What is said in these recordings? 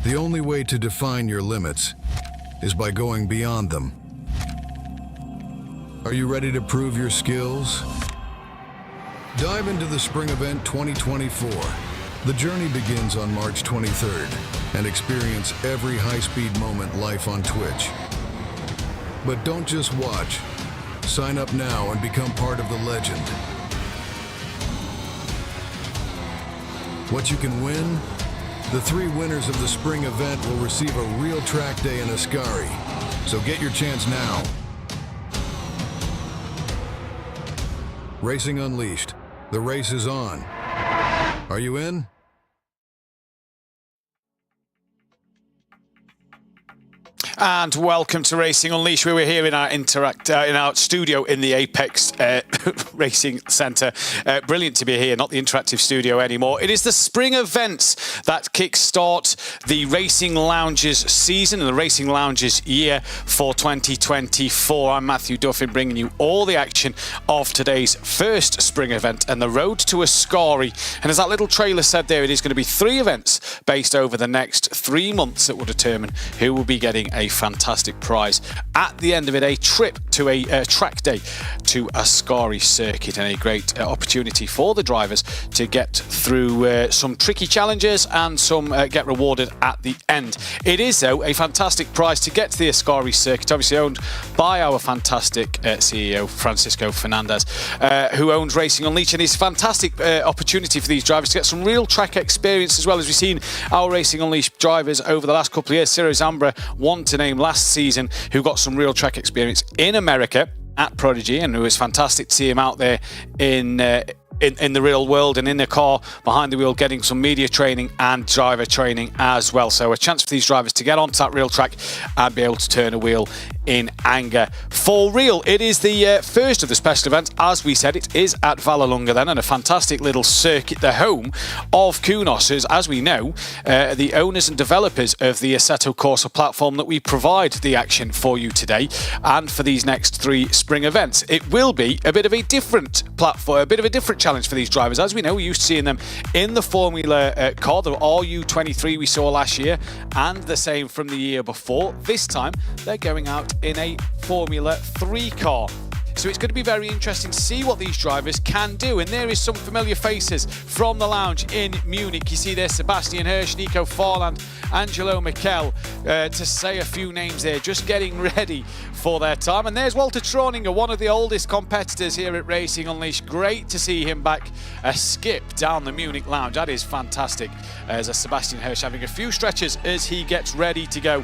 The only way to define your limits is by going beyond them. Are you ready to prove your skills? Dive into the Spring Event 2024. The journey begins on March 23rd, and experience every high-speed moment live on Twitch. But don't just watch. Sign up now and become part of the legend. What you can win? The 3 winners of the Spring Event will receive a real track day in Ascari. So get your chance now. Racing Unleashed. The race is on. Are you in? And welcome to Racing Unleashed. We were here in our studio in the Apex Racing Centre. Brilliant to be here, not the interactive studio anymore. It is the spring events that kickstart the Racing Lounges season and the Racing Lounges year for 2024. I'm Matthew Duffin, bringing you all the action of today's first spring event and the road to Ascari. And as that little trailer said there, it is going to be 3 events based over the next 3 months that will determine who will be getting a fantastic prize. At the end of it, a trip to a track day to Ascari circuit, and a great opportunity for the drivers to get through some tricky challenges and some get rewarded at the end. It is, though, a fantastic prize to get to the Ascari circuit, obviously owned by our fantastic CEO, Francisco Fernandez, who owns Racing Unleashed, and it's a fantastic opportunity for these drivers to get some real track experience, as well as we've seen our Racing Unleashed drivers over the last couple of years. Ciro Zambra, one to name last season, who got some real track experience in America at Prodigy, and it was fantastic to see him out there in the real world and in the car behind the wheel, getting some media training and driver training as well. So a chance for these drivers to get onto that real track and be able to turn a wheel in anger for real. It is the first of the special events. As we said, it is at Vallelunga then, and a fantastic little circuit, the home of Kunos, as we know, the owners and developers of the Assetto Corsa platform that we provide the action for you today and for these next 3 spring events. It will be a bit of a different platform, a bit of a different challenge for these drivers. As we know, we're used to seeing them in the Formula car, the RU23 we saw last year, and the same from the year before. This time, they're going out in a Formula 3 car. So it's going to be very interesting to see what these drivers can do. And there is some familiar faces from the lounge in Munich. You see there Sebastian Hirsch, Nico Farland, Angelo Mikel, to say a few names there, just getting ready for their time. And there's Walter Troninger, one of the oldest competitors here at Racing Unleashed. Great to see him back, a skip down the Munich lounge. That is fantastic. As a Sebastian Hirsch having a few stretches as he gets ready to go.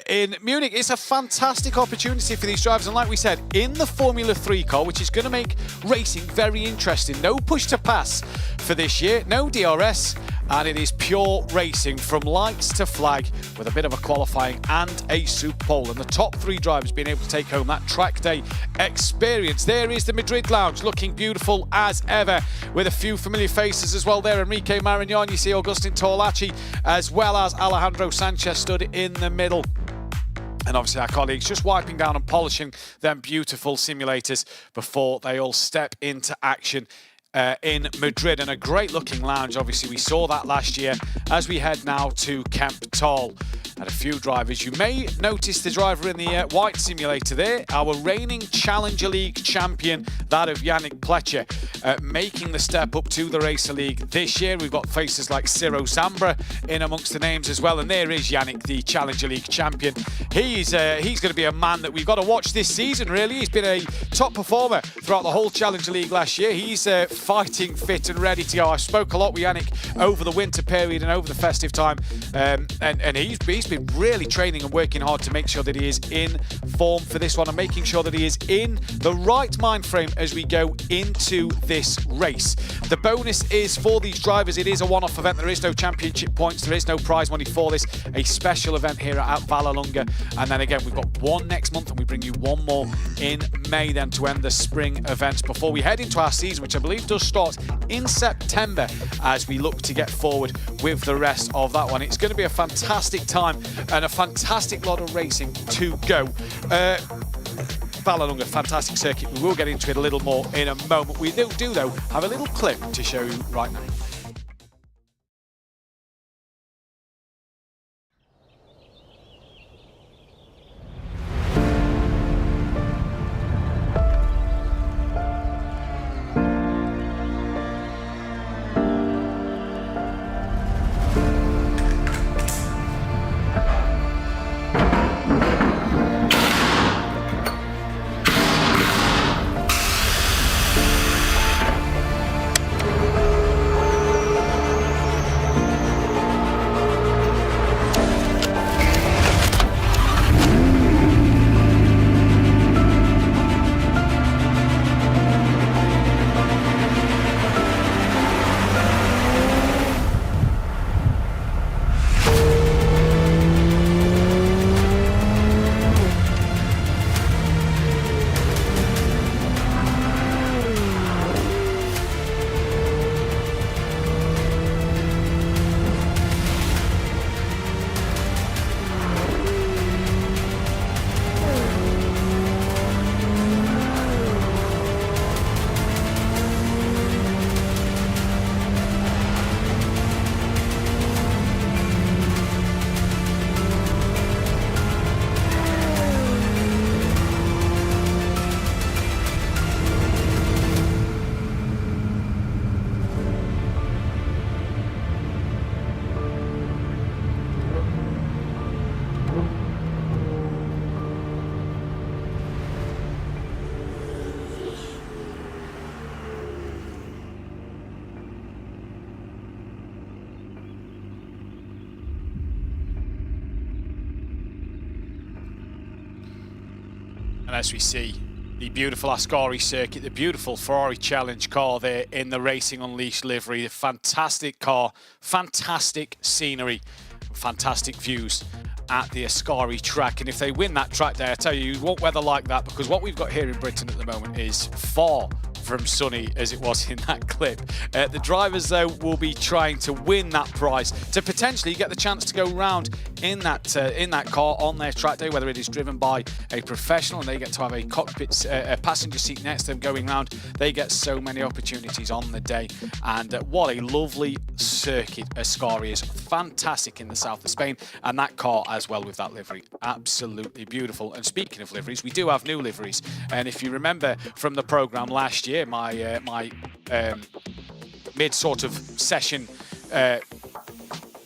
In Munich, it's a fantastic opportunity for these drivers, and like we said, in the Formula 3 car, which is going to make racing very interesting. No push to pass for this year, no DRS, and it is pure racing from lights to flag, with a bit of a qualifying and a super pole, and the top 3 drivers being able to take home that track day experience. There is the Madrid lounge, looking beautiful as ever, with a few familiar faces as well there. Enrique Marignon, you see Agustin Torlacci, as well as Alejandro Sanchez stood in the middle. And obviously our colleagues just wiping down and polishing them beautiful simulators before they all step into action in Madrid. And a great looking lounge, obviously we saw that last year. As we head now to Kemptthal, and a few drivers, you may notice the driver in the white simulator there, our reigning Challenger League champion, that of Yannick Pletcher, making the step up to the Racer League this year. We've got faces like Ciro Zambra in amongst the names as well, and there is Yannick, the Challenger League champion. He's going to be a man that we've got to watch this season, really. He's been a top performer throughout the whole Challenger League last year. He's fighting fit and ready to go. I spoke a lot with Yannick over the winter period and over the festive time, and he's been really training and working hard to make sure that he is in form for this one, and making sure that he is in the right mind frame as we go into this race. The bonus is for these drivers, it is a one-off event. There is no championship points, there is no prize money for this. A special event here at Vallelunga, and then again we've got one next month, and we bring you one more in May then to end the spring events before we head into our season, which I believe does start in September, as we look to get forward with the rest of that one. It's going to be a fantastic time and a fantastic lot of racing to go. Vallelunga, fantastic circuit. We will get into it a little more in a moment. We do though have a little clip to show you right now. And as we see the beautiful Ascari circuit, the beautiful Ferrari Challenge car there in the Racing Unleashed livery, a fantastic car, fantastic scenery, fantastic views at the Ascari track. And if they win that track day, I tell you won't weather like that, because what we've got here in Britain at the moment is far from sunny as it was in that clip. The drivers, though, will be trying to win that prize to potentially get the chance to go round in that car on their track day, whether it is driven by a professional and they get to have a cockpit, a passenger seat next to them going round. They get so many opportunities on the day, and what a lovely circuit Ascari is. Fantastic in the south of Spain, and that car as well with that livery, absolutely beautiful. And speaking of liveries, we do have new liveries, and if you remember from the program last year, my mid sort of session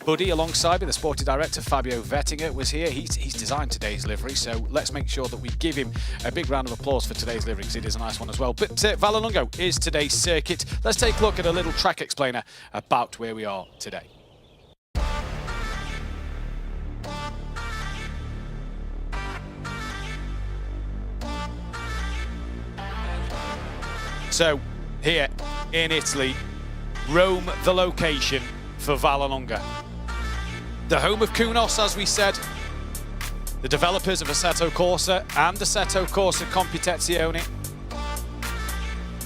buddy alongside me, the sporty director Fabio Vettinger, was here. He's designed today's livery, so let's make sure that we give him a big round of applause for today's livery, because it is a nice one as well. But Vallelunga is today's circuit. Let's take a look at a little track explainer about where we are today. So, here in Italy, Rome the location for Vallelunga. The home of Kunos, as we said, the developers of Assetto Corsa and Assetto Corsa Competizione.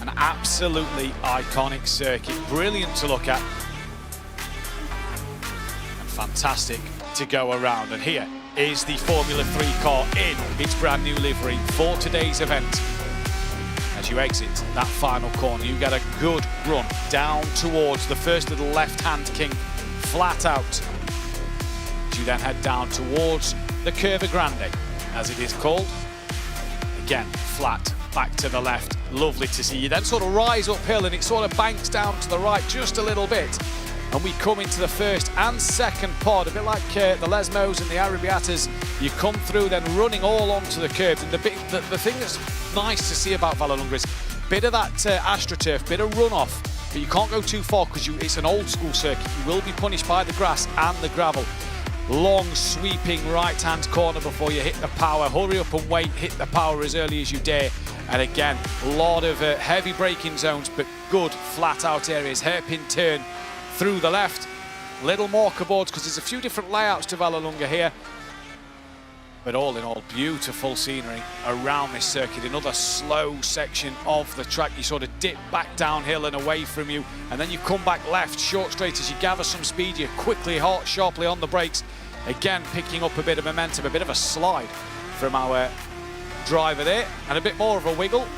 An absolutely iconic circuit, brilliant to look at, and fantastic to go around. And here is the Formula 3 car in its brand new livery for today's event. As you exit that final corner, you get a good run down towards the first little left-hand kink, flat out. As you then head down towards the Curva Grande, as it is called. Again, flat, back to the left. Lovely to see. You then sort of rise uphill and it sort of banks down to the right just a little bit. And we come into the first and second pod, a bit like the Lesmos and the Arrabbiatas. You come through then running all onto the curves. And the thing that's nice to see about Vallelunga is a bit of that AstroTurf, bit of runoff, but you can't go too far because it's an old school circuit. You will be punished by the grass and the gravel. Long sweeping right-hand corner before you hit the power. Hurry up and wait, hit the power as early as you dare. And again, a lot of heavy braking zones, but good flat out areas. Hairpin turn through the left, little marker boards because there's a few different layouts to Vallelunga here, but all in all, beautiful scenery around this circuit. Another slow section of the track. You sort of dip back downhill and away from you, and then you come back left, short straight. As you gather some speed, you quickly, sharply on the brakes, again picking up a bit of momentum, a bit of a slide from our driver there, and a bit more of a wiggle.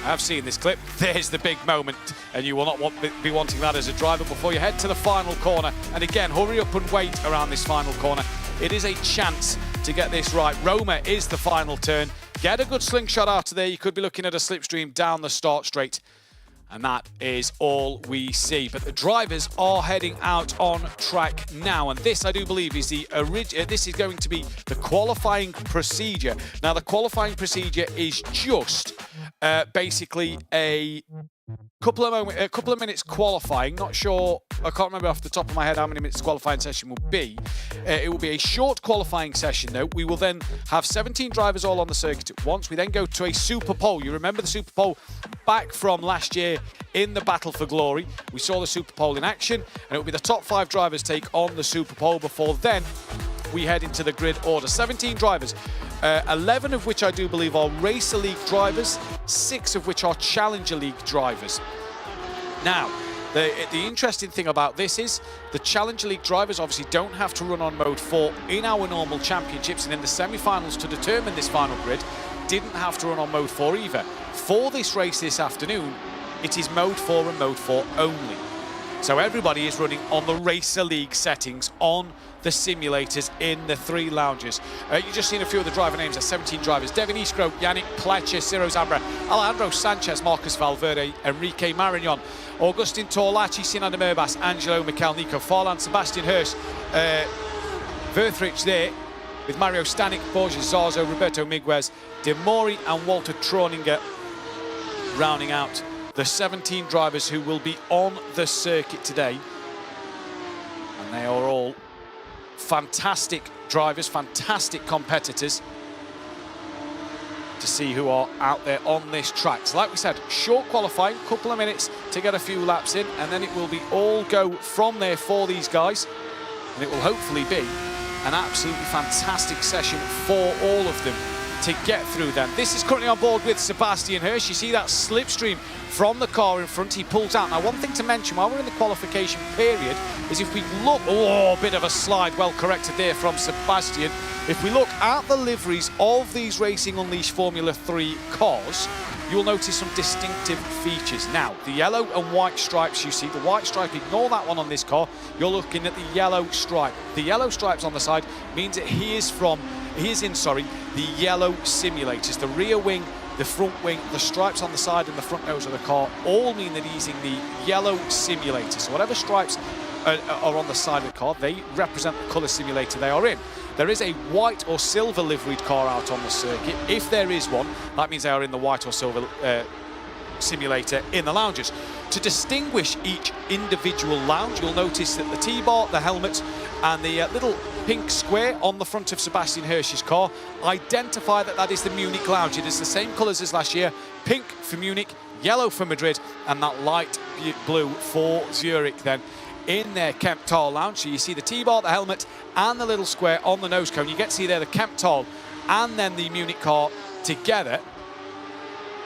I've seen this clip. There's the big moment, and you will not be wanting that as a driver before you head to the final corner. And again, hurry up and wait around this final corner. It is a chance to get this right. Roma is the final turn. Get a good slingshot out of there. You could be looking at a slipstream down the start straight. And that is all we see. But the drivers are heading out on track now. And this, I do believe, is this is going to be the qualifying procedure. Now, the qualifying procedure is just basically a couple of minutes qualifying. Not sure, I can't remember off the top of my head how many minutes the qualifying session will be. It will be a short qualifying session though. We will then have 17 drivers all on the circuit at once. We then go to a Super Pole. You remember the Super Pole back from last year in the Battle for Glory. We saw the Super Pole in action, and it will be the top 5 drivers take on the Super Pole before then we head into the grid order. 17 drivers, 11 of which I do believe are Racer League drivers, 6 of which are Challenger League drivers. Now, the interesting thing about this is the Challenger League drivers obviously don't have to run on Mode 4 in our normal championships, and in the semi-finals to determine this final grid, didn't have to run on Mode 4 either. For this race this afternoon, it is Mode 4 and Mode 4 only. So everybody is running on the Racer League settings on the simulators in the 3 lounges. You've just seen a few of the driver names. There's 17 drivers. Devin Iskro, Yannick Pletcher, Ciro Zambra, Alejandro Sanchez, Marcus Valverde, Enrique Marignon, Augustin Torlacci, Sinan Merbas, Angelo Mikel, Nico Farland, Sebastian Hirsch, Verthrich there, with Mario Stanek, Borges Zarzo, Roberto Miguez, De Mori and Walter Troninger rounding out the 17 drivers who will be on the circuit today. And they are all fantastic drivers, fantastic competitors. to see who are out there on this track. So like we said, short qualifying, couple of minutes to get a few laps in, and then it will be all go from there for these guys. And it will hopefully be an absolutely fantastic session for all of them to get through then. This is currently on board with Sebastian Hirsch. You see that slipstream from the car in front. He pulls out. Now, one thing to mention while we're in the qualification period is if we look, oh, a bit of a slide, well corrected there from Sebastian. If we look at the liveries of these Racing Unleashed Formula 3 cars, you'll notice some distinctive features. Now, the yellow and white stripes you see, the white stripe, ignore that one on this car. You're looking at the yellow stripe. The yellow stripes on the side means that he is in the yellow simulators. The rear wing, the front wing, the stripes on the side and the front nose of the car all mean that he's in the yellow simulator. So whatever stripes are on the side of the car, they represent the colour simulator they are in. There is a white or silver liveried car out on the circuit. If there is one, that means they are in the white or silver simulator in the lounges. To distinguish each individual lounge, you'll notice that the T-bar, the helmets, and the little pink square on the front of Sebastian Hirsch's car identify that that is the Munich lounge. It is the same colours as last year: pink for Munich, yellow for Madrid, and that light blue for Zurich then in their Kemptal lounge. So you see the T-bar, the helmet, and the little square on the nose cone. You get to see there the Kemptal and then the Munich car together.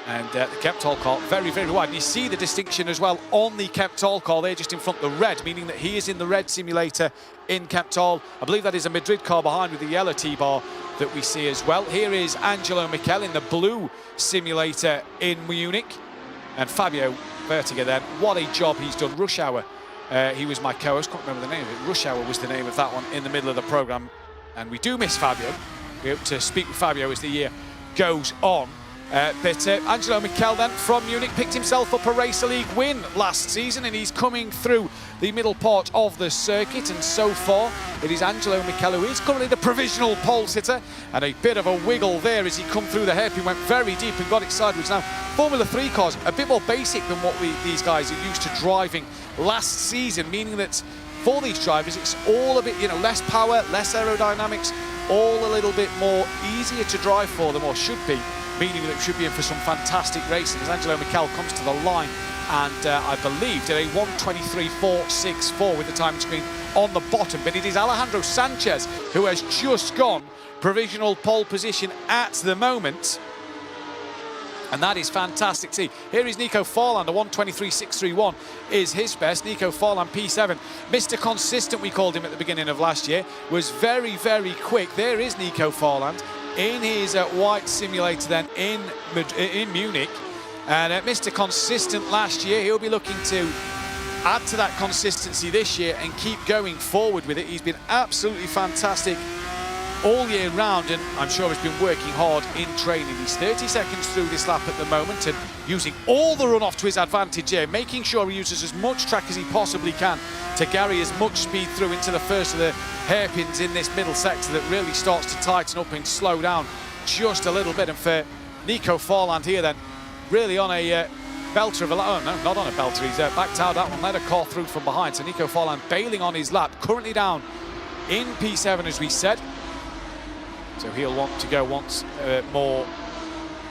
And the Kemptal car very, very wide. And you see the distinction as well on the Kemptal car there, just in front, the red, meaning that he is in the red simulator in Kemptal. I believe that is a Madrid car behind with the yellow T-bar that we see as well. Here is Angelo Michel in the blue simulator in Munich. And Fabio Vertiga then, what a job he's done. Rush Hour, he was my co-host, can't remember the name of it. Rush Hour was the name of that one in the middle of the programme. And we do miss Fabio. We hope to speak with Fabio as the year goes on. But Angelo Michel then from Munich picked himself up a Racer League win last season, and he's coming through the middle part of the circuit, and so far it is Angelo Michel who is currently the provisional pole sitter, and a bit of a wiggle there as he come through the hairpin, went very deep and got it sideways. Now, Formula 3 cars, a bit more basic than what these guys are used to driving last season, meaning that for these drivers it's all a bit, less power, less aerodynamics, all a little bit more easier to drive for them, or should be, meaning that it should be in for some fantastic racing as Angelo Michel comes to the line and I believe did a 1:23.464 with the timing screen on the bottom. But it is Alejandro Sanchez who has just gone provisional pole position at the moment. And that is fantastic to see. Here is Nico Farland, a 1:23.631 is his best. Nico Farland, P7. Mr. Consistent, we called him at the beginning of last year, was very, very quick. There is Nico Farland in his white simulator then in Munich. And Mr. Consistent last year, he'll be looking to add to that consistency this year and keep going forward with it. He's been absolutely fantastic all year round, and I'm sure he's been working hard in training. He's 30 seconds through this lap at the moment and using all the runoff to his advantage here, making sure he uses as much track as he possibly can to carry as much speed through into the first of the hairpins in this middle sector that really starts to tighten up and slow down just a little bit. And for Nico Farland here then, really on a belter of a lap. Oh no, not on a belter, he's backed out that one, let a car through from behind. So Nico Farland bailing on his lap, currently down in P7 as we said. So he'll want to go once more a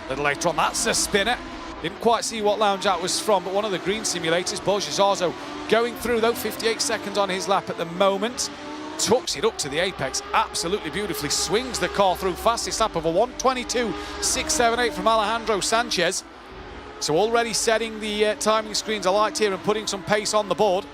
little later on. That's a spinner. Didn't quite see what lounge that was from, but one of the green simulators. Borja Zarzo going through though, 58 seconds on his lap at the moment. Tucks it up to the apex, absolutely beautifully. Swings the car through, fastest lap of a 1:22.678 from Alejandro Sanchez. So already setting the timing screens alight here and putting some pace on the board.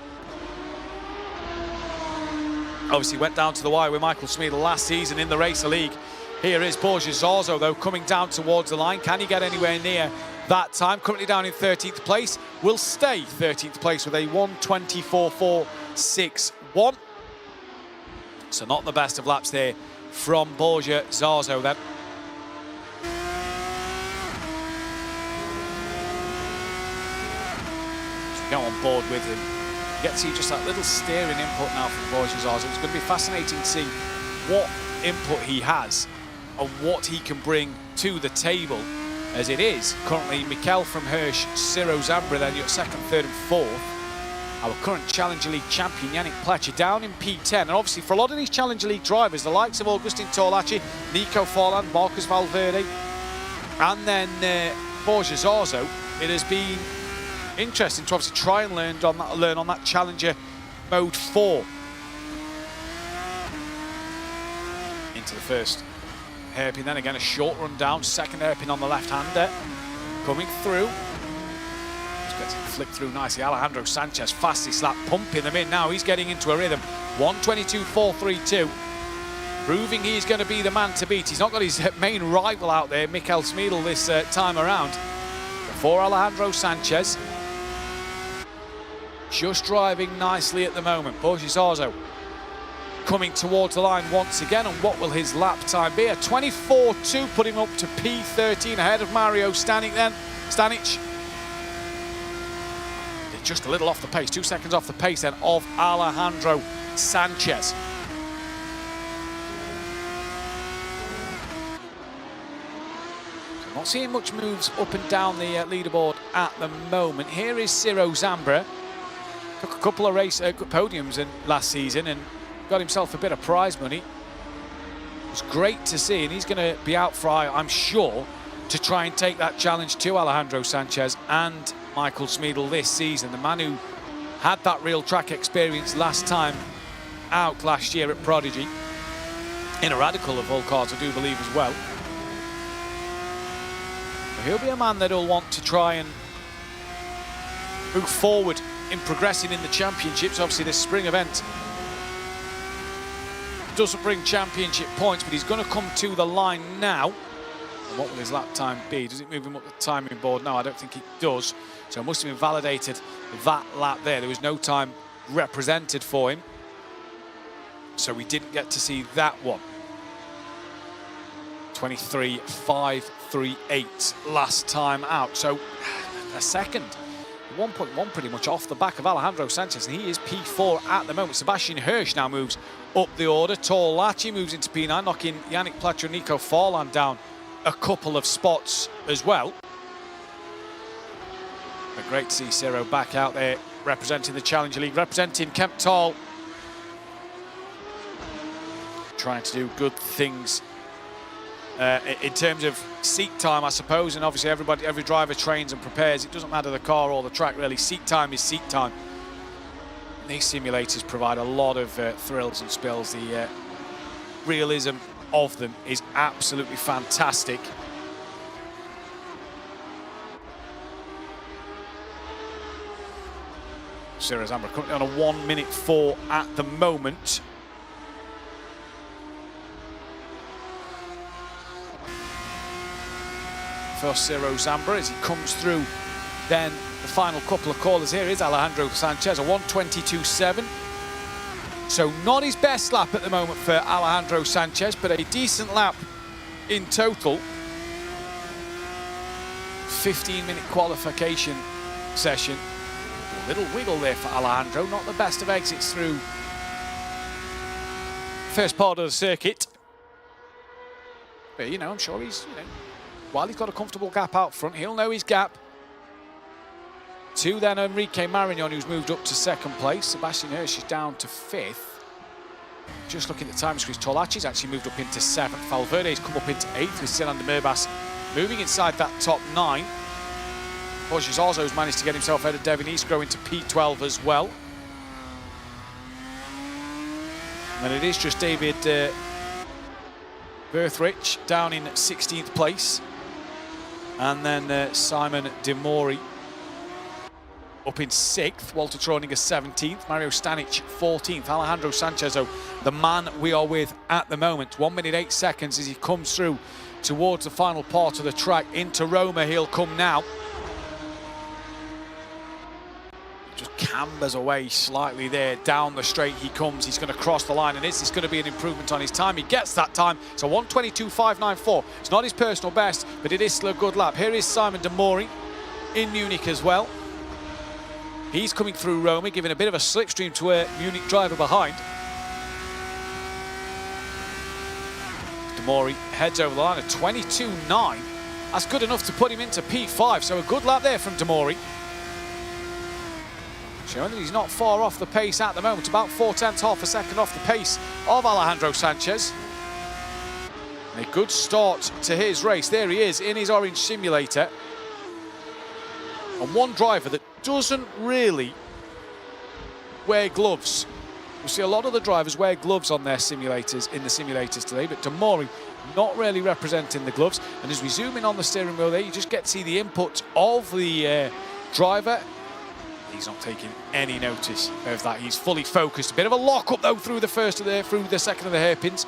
Obviously went down to the wire with Michael Schmiedel last season in the Racer League. Here is Borja Zarzo though, coming down towards the line. Can he get anywhere near that time? Currently down in 13th place. Will stay 13th place with a 1:24.461. So not the best of laps there from Borja Zarzo then. So we go on board with him. Get to see just that little steering input now from Borja Zarzo. It's going to be fascinating to see what input he has and what he can bring to the table, as it is currently Mikel from Hirsch, Ciro Zambra then you're second, third and fourth. Our current Challenger League champion Yannick Pletcher down in P10, and obviously for a lot of these Challenger League drivers, the likes of Augustin Torlacci, Nico Farland, Marcus Valverde, and then Borja Zarzo, it has been interesting to obviously try and learn on that Challenger Mode 4. Into the first hairpin, then again a short run down, second hairpin on the left-hander, coming through. Just gets it flicked through nicely. Alejandro Sanchez, fastly slapped, pumping them in now. He's getting into a rhythm. 1:22.432, proving he's going to be the man to beat. He's not got his main rival out there, Mikel Smedel, this time around. For Alejandro Sanchez, just driving nicely at the moment. Borja Zarzo coming towards the line once again, and what will his lap time be? A 24.2, put him up to P13 ahead of Mario Stanic then. Stanic just a little off the pace, 2 seconds off the pace then of Alejandro Sanchez. So not seeing much moves up and down the leaderboard at the moment. Here is Ciro Zambra. Took a couple of podiums in last season and got himself a bit of prize money. It was great to see, and he's going to be out for, I'm sure, to try and take that challenge to Alejandro Sanchez and Michael Smedel this season. The man who had that real track experience last time out last year at Prodigy, in a Radical of all cars, I do believe as well. But he'll be a man that will want to try and move forward in progressing in the championships. Obviously this spring event doesn't bring championship points, but he's going to come to the line now. And what will his lap time be? Does it move him up the timing board? No, I don't think it does. So it must have invalidated that lap there. There was no time represented for him, so we didn't get to see that one. 23.538 last time out. So a second. 1.1 pretty much off the back of Alejandro Sanchez, and he is P4 at the moment. Sebastian Hirsch now moves up the order. Torlachi moves into P9, knocking Yannick Platter and Nico Forlan down a couple of spots as well. But great to see Ciro back out there representing the Challenger League, representing Kemptall. Trying to do good things in terms of seat time, I suppose, and obviously every driver trains and prepares. It doesn't matter the car or the track, really. Seat time is seat time. And these simulators provide a lot of thrills and spills. The realism of them is absolutely fantastic. Ciro Zambra currently on a 1:04 at the moment. For Ciro Zambra as he comes through then the final couple of callers. Here is Alejandro Sanchez, a 1:22.7. So not his best lap at the moment for Alejandro Sanchez, but a decent lap in total. 15-minute qualification session. A little wiggle there for Alejandro, not the best of exits through first part of the circuit. But, you know, I'm sure he's, while he's got a comfortable gap out front, he'll know his gap. To then Enrique Marignon, who's moved up to second place. Sebastian Hirsch is down to fifth. Just looking at the time squeeze, Torlachi's actually moved up into seventh. Valverde's come up into eighth with Sinan de Mirbas moving inside that top nine. Borja Zarzo's managed to get himself ahead of Devin Eastgrow into P12 as well. And it is just David Berthrich down in 16th place. And then Simon De Mori up in 6th, Walter Troninger 17th, Mario Stanic 14th, Alejandro Sanchez, the man we are with at the moment. 1 minute 8 seconds as he comes through towards the final part of the track. Into Roma he'll come now. Just cambers away slightly there, down the straight he comes. He's going to cross the line, and is this going to be an improvement on his time? He gets that time. It's a 1:22.594. It's not his personal best, but it is still a good lap. Here is Simon De Mori in Munich as well. He's coming through Roma, giving a bit of a slipstream to a Munich driver behind. De Mori heads over the line at 22.9. That's good enough to put him into P5, so a good lap there from De Mori. Showing that he's not far off the pace at the moment, about 0.4, half a second off the pace of Alejandro Sanchez. A good start to his race. There he is in his orange simulator. And one driver that doesn't really wear gloves. You see a lot of the drivers wear gloves on their simulators, in the simulators today, but Demori not really representing the gloves. And as we zoom in on the steering wheel there, you just get to see the input of the driver. He's not taking any notice of that. He's fully focused. A bit of a lock-up though through the second of the hairpins.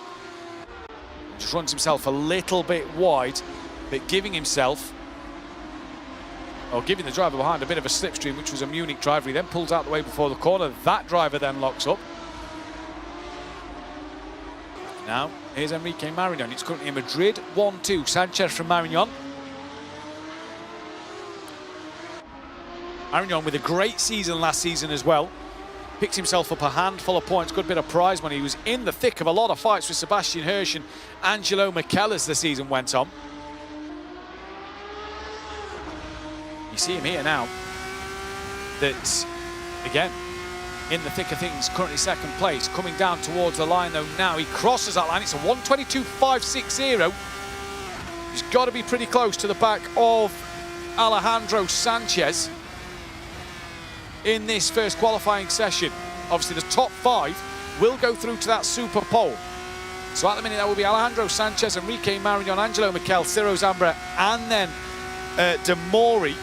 Just runs himself a little bit wide, but giving the driver behind a bit of a slipstream, which was a Munich driver. He then pulls out the way before the corner. That driver then locks up. Now, here's Enrique Marignon. It's currently in Madrid, 1-2. Sanchez from Marignon. Marignon with a great season last season as well. Picked himself up a handful of points, good bit of prize money. He was in the thick of a lot of fights with Sebastian Hirsch and Angelo Michel as the season went on. You see him here now, that, again, in the thick of things, currently second place. Coming down towards the line, though, now he crosses that line. It's a 1:22.560. He's got to be pretty close to the back of Alejandro Sanchez in this first qualifying session. Obviously, the top 5 will go through to that Super Pole. So at the minute, that will be Alejandro Sanchez, Enrique Marignon, Angelo Michel, Ciro Zambra, and then Demori.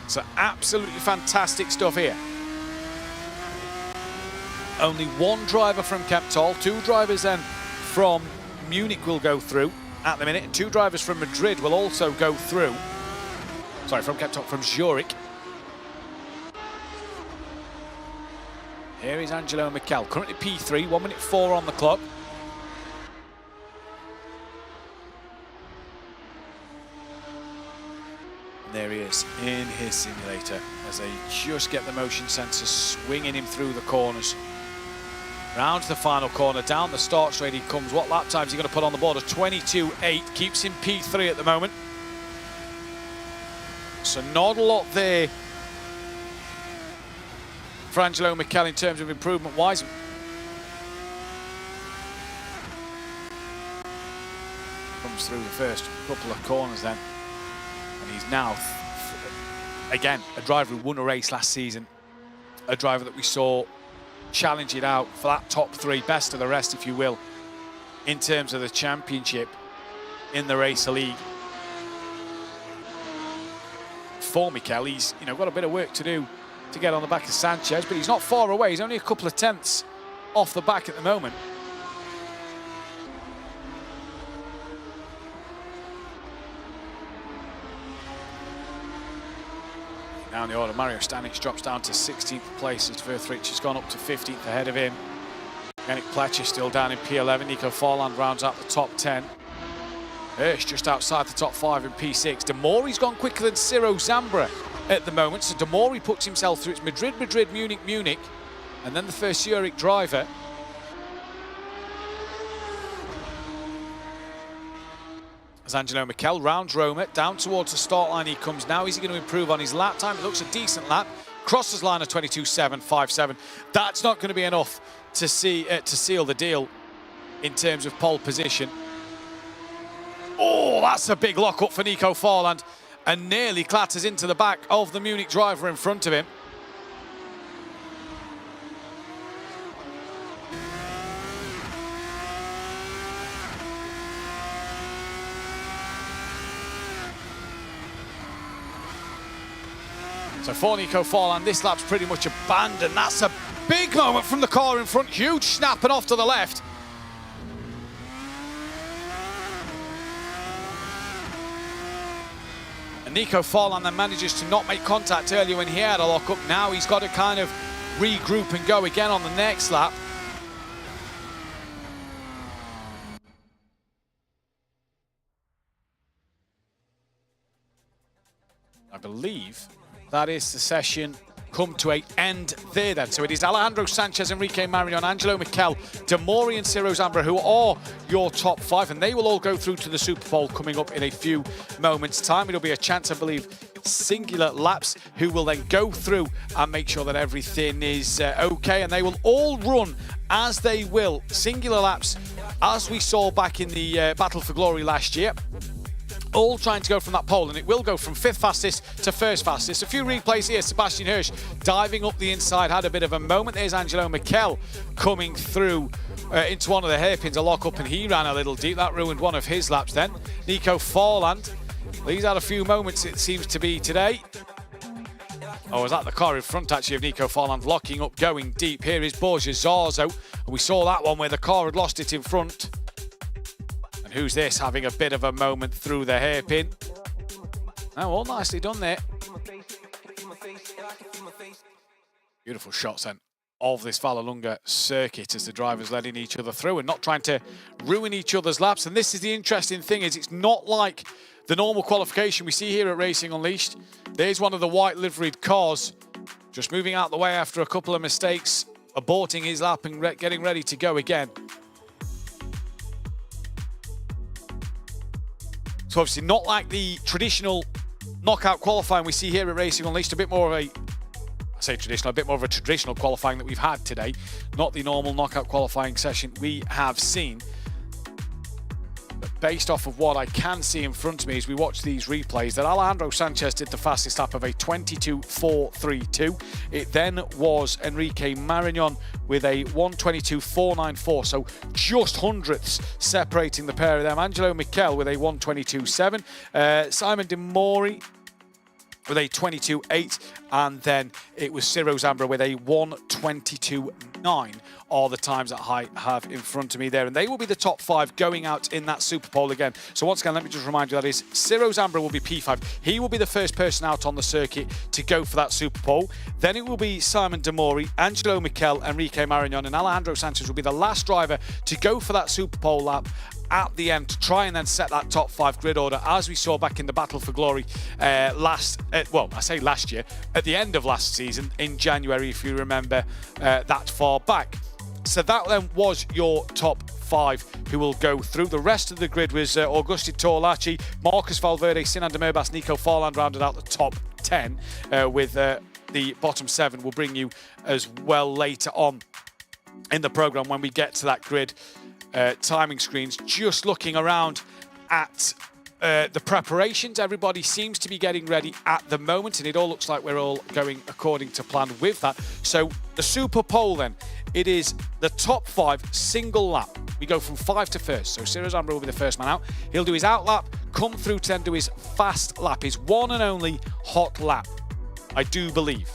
So absolutely fantastic stuff here. Only one driver from Kemptol, 2 drivers then from Munich will go through at the minute, and 2 drivers from Madrid will also go through. Sorry, from Kemptol, from Zurich. Here is Angelo Michel, currently P3, 1:04 on the clock. And there he is in his simulator as they just get the motion sensor swinging him through the corners. Round to the final corner, down the start straight he comes. What lap times he going to put on the board? A 22.8, keeps him P3 at the moment. So not a lot there for Angelo Michel in terms of improvement-wise. Comes through the first couple of corners then. And he's now, again, a driver who won a race last season. A driver that we saw challenge it out for that top 3, best of the rest, if you will, in terms of the championship in the Racer League. For Michel, he's got a bit of work to do to get on the back of Sanchez, but he's not far away. He's only a couple of tenths off the back at the moment. Now in the order, Mario Stanic drops down to 16th place as Verthrich has gone up to 15th ahead of him. Yannick Pletcher still down in P11. Nico Forland rounds out the top 10. Hirsch just outside the top 5 in P6. Demori's gone quicker than Ciro Zambra at the moment. So Demori puts himself through. It's Madrid, Madrid, Munich, Munich. And then the first Zurich driver. As Angelo Michel rounds Roma, down towards the start line he comes now. Is he going to improve on his lap time? It looks a decent lap. Crosses line of 22.757. That's not going to be enough to seal the deal in terms of pole position. Oh, that's a big lock-up for Nico Forland, and nearly clatters into the back of the Munich driver in front of him. So for Nico Forland, this lap's pretty much abandoned. That's a big moment from the car in front. Huge snap and off to the left. And Nico Forland then manages to not make contact earlier when he had a lock-up. Now he's got to kind of regroup and go again on the next lap. I believe that is the session come to an end there then. So it is Alejandro Sanchez, Enrique Marignon, Angelo Michel, Demori and Ciro Zambra who are your top 5, and they will all go through to the Super Bowl coming up in a few moments' time. It'll be a chance, I believe, singular laps, who will then go through and make sure that everything is okay, and they will all run as they will, singular laps, as we saw back in the Battle for Glory last year. All trying to go from that pole, and it will go from 5th fastest to 1st fastest. A few replays here. Sebastian Hirsch diving up the inside, had a bit of a moment. There's Angelo Mikel coming through into one of the hairpins, a lock up, and he ran a little deep. That ruined one of his laps then. Nico Forland, he's had a few moments, it seems to be, today. Oh, was that the car in front, actually, of Nico Forland locking up, going deep? Here is Borja Zarzo, and we saw that one where the car had lost it in front. And who's this, having a bit of a moment through the hairpin? Oh, all nicely done there. Beautiful shots then of this Vallelunga circuit as the drivers letting each other through and not trying to ruin each other's laps. And this is the interesting thing, is it's not like the normal qualification we see here at Racing Unleashed. There's one of the white liveried cars just moving out the way after a couple of mistakes, aborting his lap and getting ready to go again. So obviously not like the traditional knockout qualifying we see here at Racing Unleashed, a bit more of a traditional qualifying that we've had today, not the normal knockout qualifying session we have seen. But based off of what I can see in front of me as we watch these replays, that Alejandro Sanchez did the fastest lap of a 22.432. It then was Enrique Marignon with a 122.494, so just hundredths separating the pair of them. Angelo Mikel with a 122.7. Simon De Mori with a 22.8, and then it was Ciro Zambra with a 122.9 are the times that I have in front of me there, and they will be the top 5 going out in that Super Pole again. So once again, let me just remind you, that is Ciro Zambra will be P5. He will be the first person out on the circuit to go for that Super Pole. Then it will be Simon De Mori, Angelo Mikel, Enrique Marignon, and Alejandro Sanchez will be the last driver to go for that Super Pole lap at the end to try and then set that top 5 grid order, as we saw back in the Battle for Glory last year, at the end of last season in January, if you remember that far back. So that then was your top 5 who will go through. The rest of the grid was Augusti Torlaci, Marcus Valverde, Sinan de Merbas, Nico Forland rounded out the top 10 with the bottom 7 will bring you as well later on in the programme when we get to that grid timing screens. Just looking around at the preparations, everybody seems to be getting ready at the moment, and it all looks like we're all going according to plan with that. So the Super Pole then, it is the top 5 single lap. We go from 5 to 1st. So Ciro Zambra will be the first man out. He'll do his out lap, come through to then do his fast lap, his one and only hot lap, I do believe.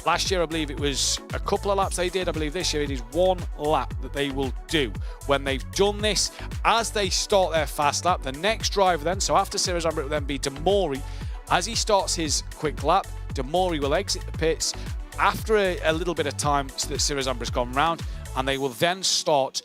Last year, I believe it was a couple of laps they did. I believe this year it is one lap that they will do. When they've done this, as they start their fast lap, the next driver then, so after Ciro Zambra, it will then be De Mori. As he starts his quick lap, De Mori will exit the pits after a little bit of time so that Ciro Zambra's gone round, and they will then start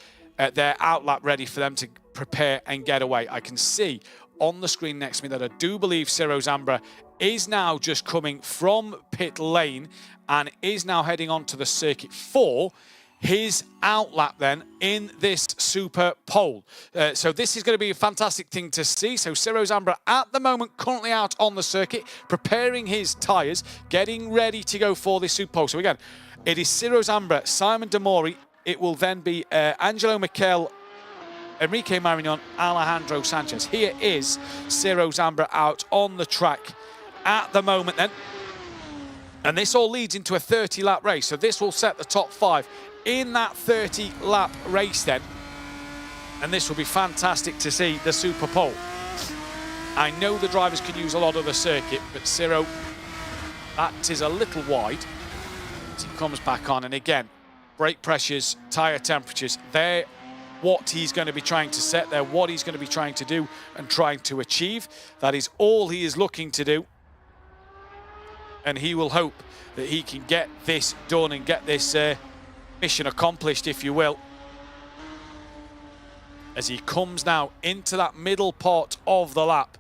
their out lap ready for them to prepare and get away. I can see on the screen next to me that I do believe Ciro Zambra is now just coming from pit lane and is now heading on to the circuit for his outlap then in this Super Pole. So this is going to be a fantastic thing to see. So Ciro Zambra at the moment currently out on the circuit, preparing his tyres, getting ready to go for this Super Pole. So again, it is Ciro Zambra, Simon De Mori. It will then be Angelo Mikel, Enrique Marignon, Alejandro Sanchez. Here is Ciro Zambra out on the track at the moment then. And this all leads into a 30-lap race. So this will set the top 5 in that 30-lap race then. And this will be fantastic to see the Super Pole. I know the drivers can use a lot of the circuit, but Ciro, that is a little wide as he comes back on. And again, brake pressures, tyre temperatures, they're what he's going to be trying to set there, what he's going to be trying to do and trying to achieve. That is all he is looking to do. And he will hope that he can get this done and get this mission accomplished, if you will. As he comes now into that middle part of the lap,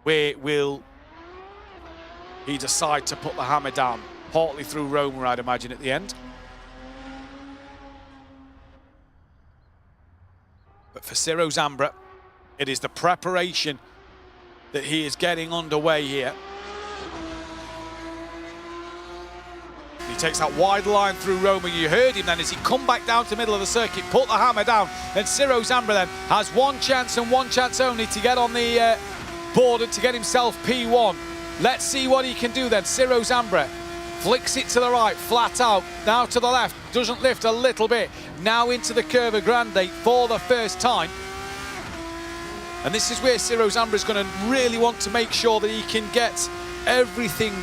where will he decide to put the hammer down? Partly through Roma, I'd imagine, at the end. But for Ciro Zambra, it is the preparation that he is getting underway here. He takes that wide line through Roma. You heard him then as he come back down to the middle of the circuit, put the hammer down. Then Ciro Zambra then has one chance and one chance only to get on the board and to get himself P1. Let's see what he can do then. Ciro Zambra flicks it to the right, flat out, now to the left, doesn't lift a little bit. Now into the Curva Grande for the first time. And this is where Ciro Zambra is going to really want to make sure that he can get everything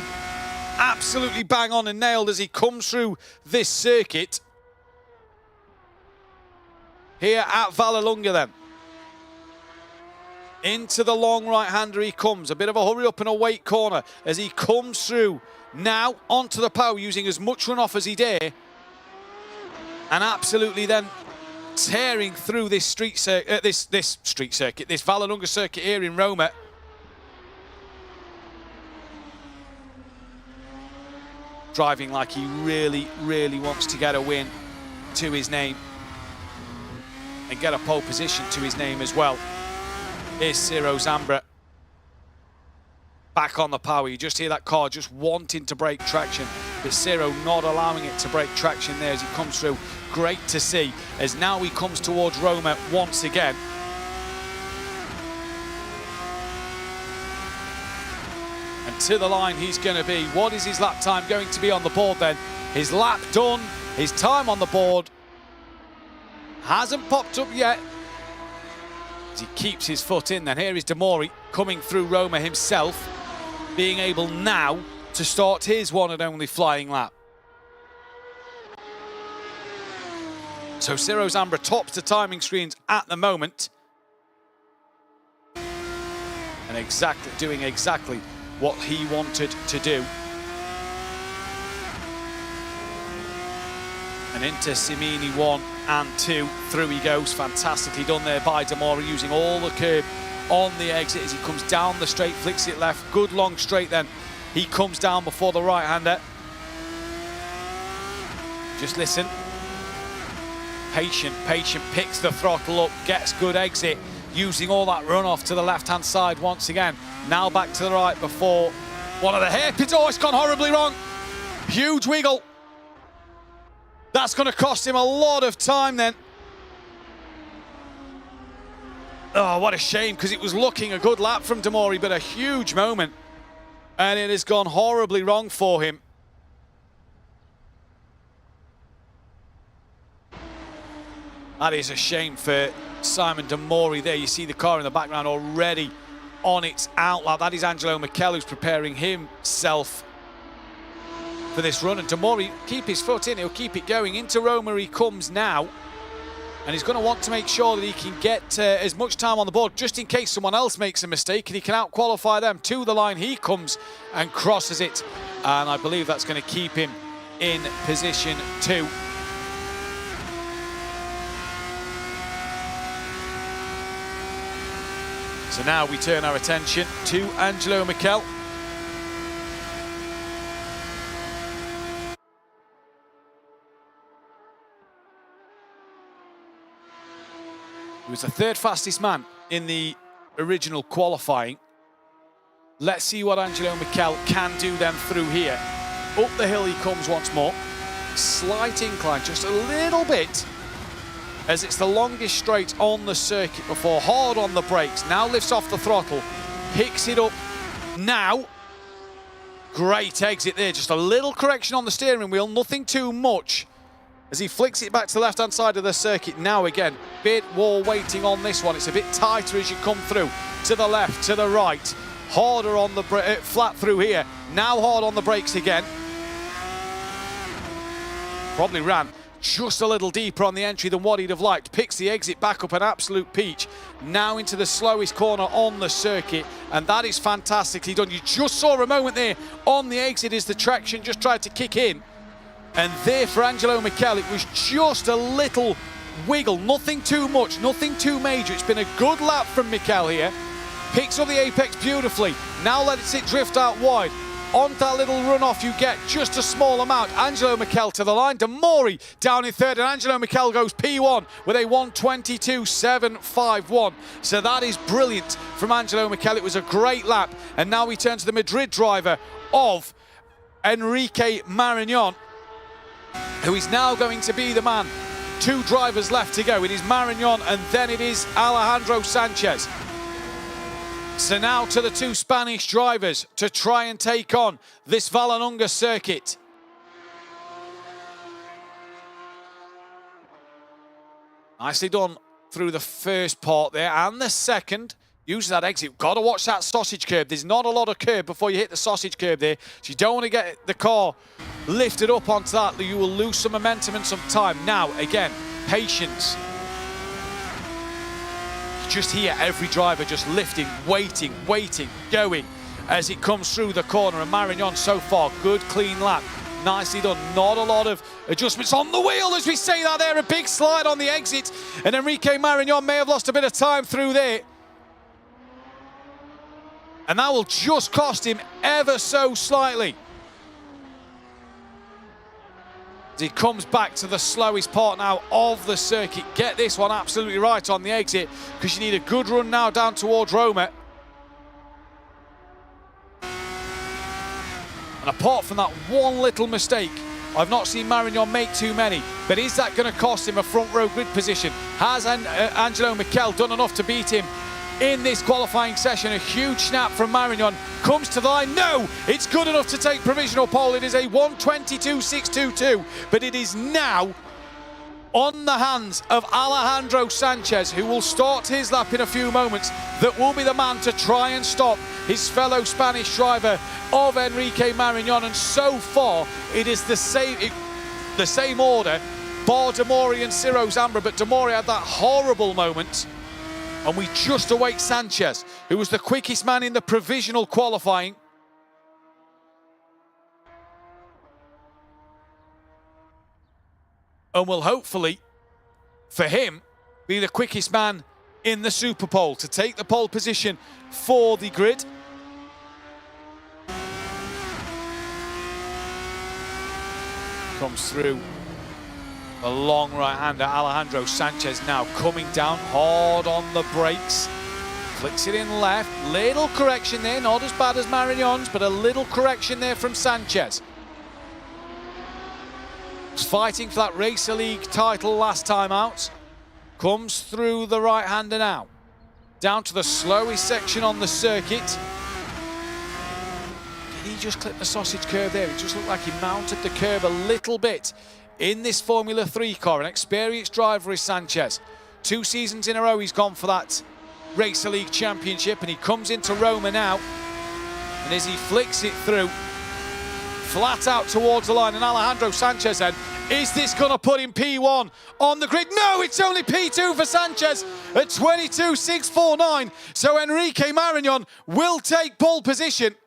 absolutely bang on and nailed as he comes through this circuit. Here at Vallelunga then. Into the long right-hander he comes. A bit of a hurry up and a wait corner as he comes through. Now onto the power, using as much runoff as he dare. And absolutely then tearing through this this Vallelunga circuit here in Roma. Driving like he really, really wants to get a win to his name and get a pole position to his name as well. Here's Ciro Zambra back on the power. You just hear that car just wanting to break traction, but Ciro not allowing it to break traction there as he comes through. Great to see as now he comes towards Roma once again. And to the line he's going to be. What is his lap time going to be on the board then? His lap done, his time on the board hasn't popped up yet. As he keeps his foot in then. Here is Demori coming through Roma himself, being able now to start his one and only flying lap. So Ciro Zambra tops the timing screens at the moment. And doing exactly what he wanted to do. And into Simini 1 and 2. Through he goes. Fantastically done there by Demori, using all the curb on the exit as he comes down the straight, flicks it left. Good long straight then. He comes down before the right-hander. Just listen. Patient, picks the throttle up, gets good exit, using all that runoff to the left-hand side once again. Now back to the right before one of the hairpins. Oh, it's gone horribly wrong. Huge wiggle. That's going to cost him a lot of time then. Oh, what a shame, because it was looking a good lap from Demori, but a huge moment. And it has gone horribly wrong for him. That is a shame for Simon Demori there. You see the car in the background already on its outlap. That is Angelo Michel who's preparing himself for this run. And Demori, keep his foot in, he'll keep it going. Into Roma he comes now. And he's going to want to make sure that he can get as much time on the board, just in case someone else makes a mistake and he can out-qualify them. To the line he comes and crosses it. And I believe that's going to keep him in position 2. So now we turn our attention to Angelo Michel. He was the third fastest man in the original qualifying. Let's see what Angelo Michel can do then through here. Up the hill he comes once more. Slight incline, just a little bit, as it's the longest straight on the circuit before. Hard on the brakes, now lifts off the throttle, picks it up now. Great exit there, just a little correction on the steering wheel, nothing too much, as he flicks it back to the left-hand side of the circuit. Now again, bit more waiting on this one. It's a bit tighter as you come through, to the left, to the right. Harder on the flat through here, now hard on the brakes again. Probably ran just a little deeper on the entry than what he'd have liked. Picks the exit back up, an absolute peach. Now into the slowest corner on the circuit, and that is fantastically done. You just saw a moment there on the exit as the traction just tried to kick in. And there for Angelo Michel, it was just a little wiggle, nothing too much, nothing too major. It's been a good lap from Michel here. Picks up the apex beautifully. Now lets it drift out wide on that little runoff, you get just a small amount. Angelo Michel to the line. Demori down in third, and Angelo Michel goes P1 with a 1:22.751. So that is brilliant from Angelo Michel. It was a great lap. And now we turn to the Madrid driver of Enrique Marignon, who is now going to be the man. 2 drivers left to go. It is Marignon and then it is Alejandro Sanchez. So now to the 2 Spanish drivers to try and take on this Vallelunga circuit. Nicely done through the first part there and the second. Use that exit. Got to watch that sausage curb. There's not a lot of curb before you hit the sausage curb there. So you don't want to get the car lifted up onto that. You will lose some momentum and some time. Now, again, patience. You just hear every driver just lifting, waiting, going as it comes through the corner. And Marignon so far, good, clean lap. Nicely done. Not a lot of adjustments on the wheel as we say that there. A big slide on the exit. And Enrique Marignon may have lost a bit of time through there. And that will just cost him ever so slightly. As he comes back to the slowest part now of the circuit. Get this one absolutely right on the exit, because you need a good run now down towards Roma. And apart from that one little mistake, I've not seen Marignon make too many. But is that going to cost him a front row grid position? Has Angelo Michel done enough to beat him in this qualifying session? A huge snap from Marignon comes to the line. No, it's good enough to take provisional pole. It is a 1:22.622, but it is now on the hands of Alejandro Sanchez, who will start his lap in a few moments. That will be the man to try and stop his fellow Spanish driver of Enrique Marignon. And so far, it is the same order, bar Demori and Ciro Zambra, but Demori had that horrible moment. And we just await Sanchez, who was the quickest man in the provisional qualifying. And will hopefully, for him, be the quickest man in the Super Pole to take the pole position for the grid. Comes through. The long right-hander, Alejandro Sanchez, now coming down hard on the brakes. Flicks it in left. Little correction there, not as bad as Marignon's, but a little correction there from Sanchez. Was fighting for that Racer League title last time out. Comes through the right-hander now. Down to the slowest section on the circuit. Did he just clip the sausage curb there? It just looked like he mounted the curb a little bit. In this Formula 3 car, an experienced driver is Sanchez. 2 seasons in a row he's gone for that Racer League Championship, and he comes into Roma now. And as he flicks it through, flat out towards the line, and Alejandro Sanchez then, is this going to put him P1 on the grid? No, it's only P2 for Sanchez at 22.649. So Enrique Marignon will take pole position.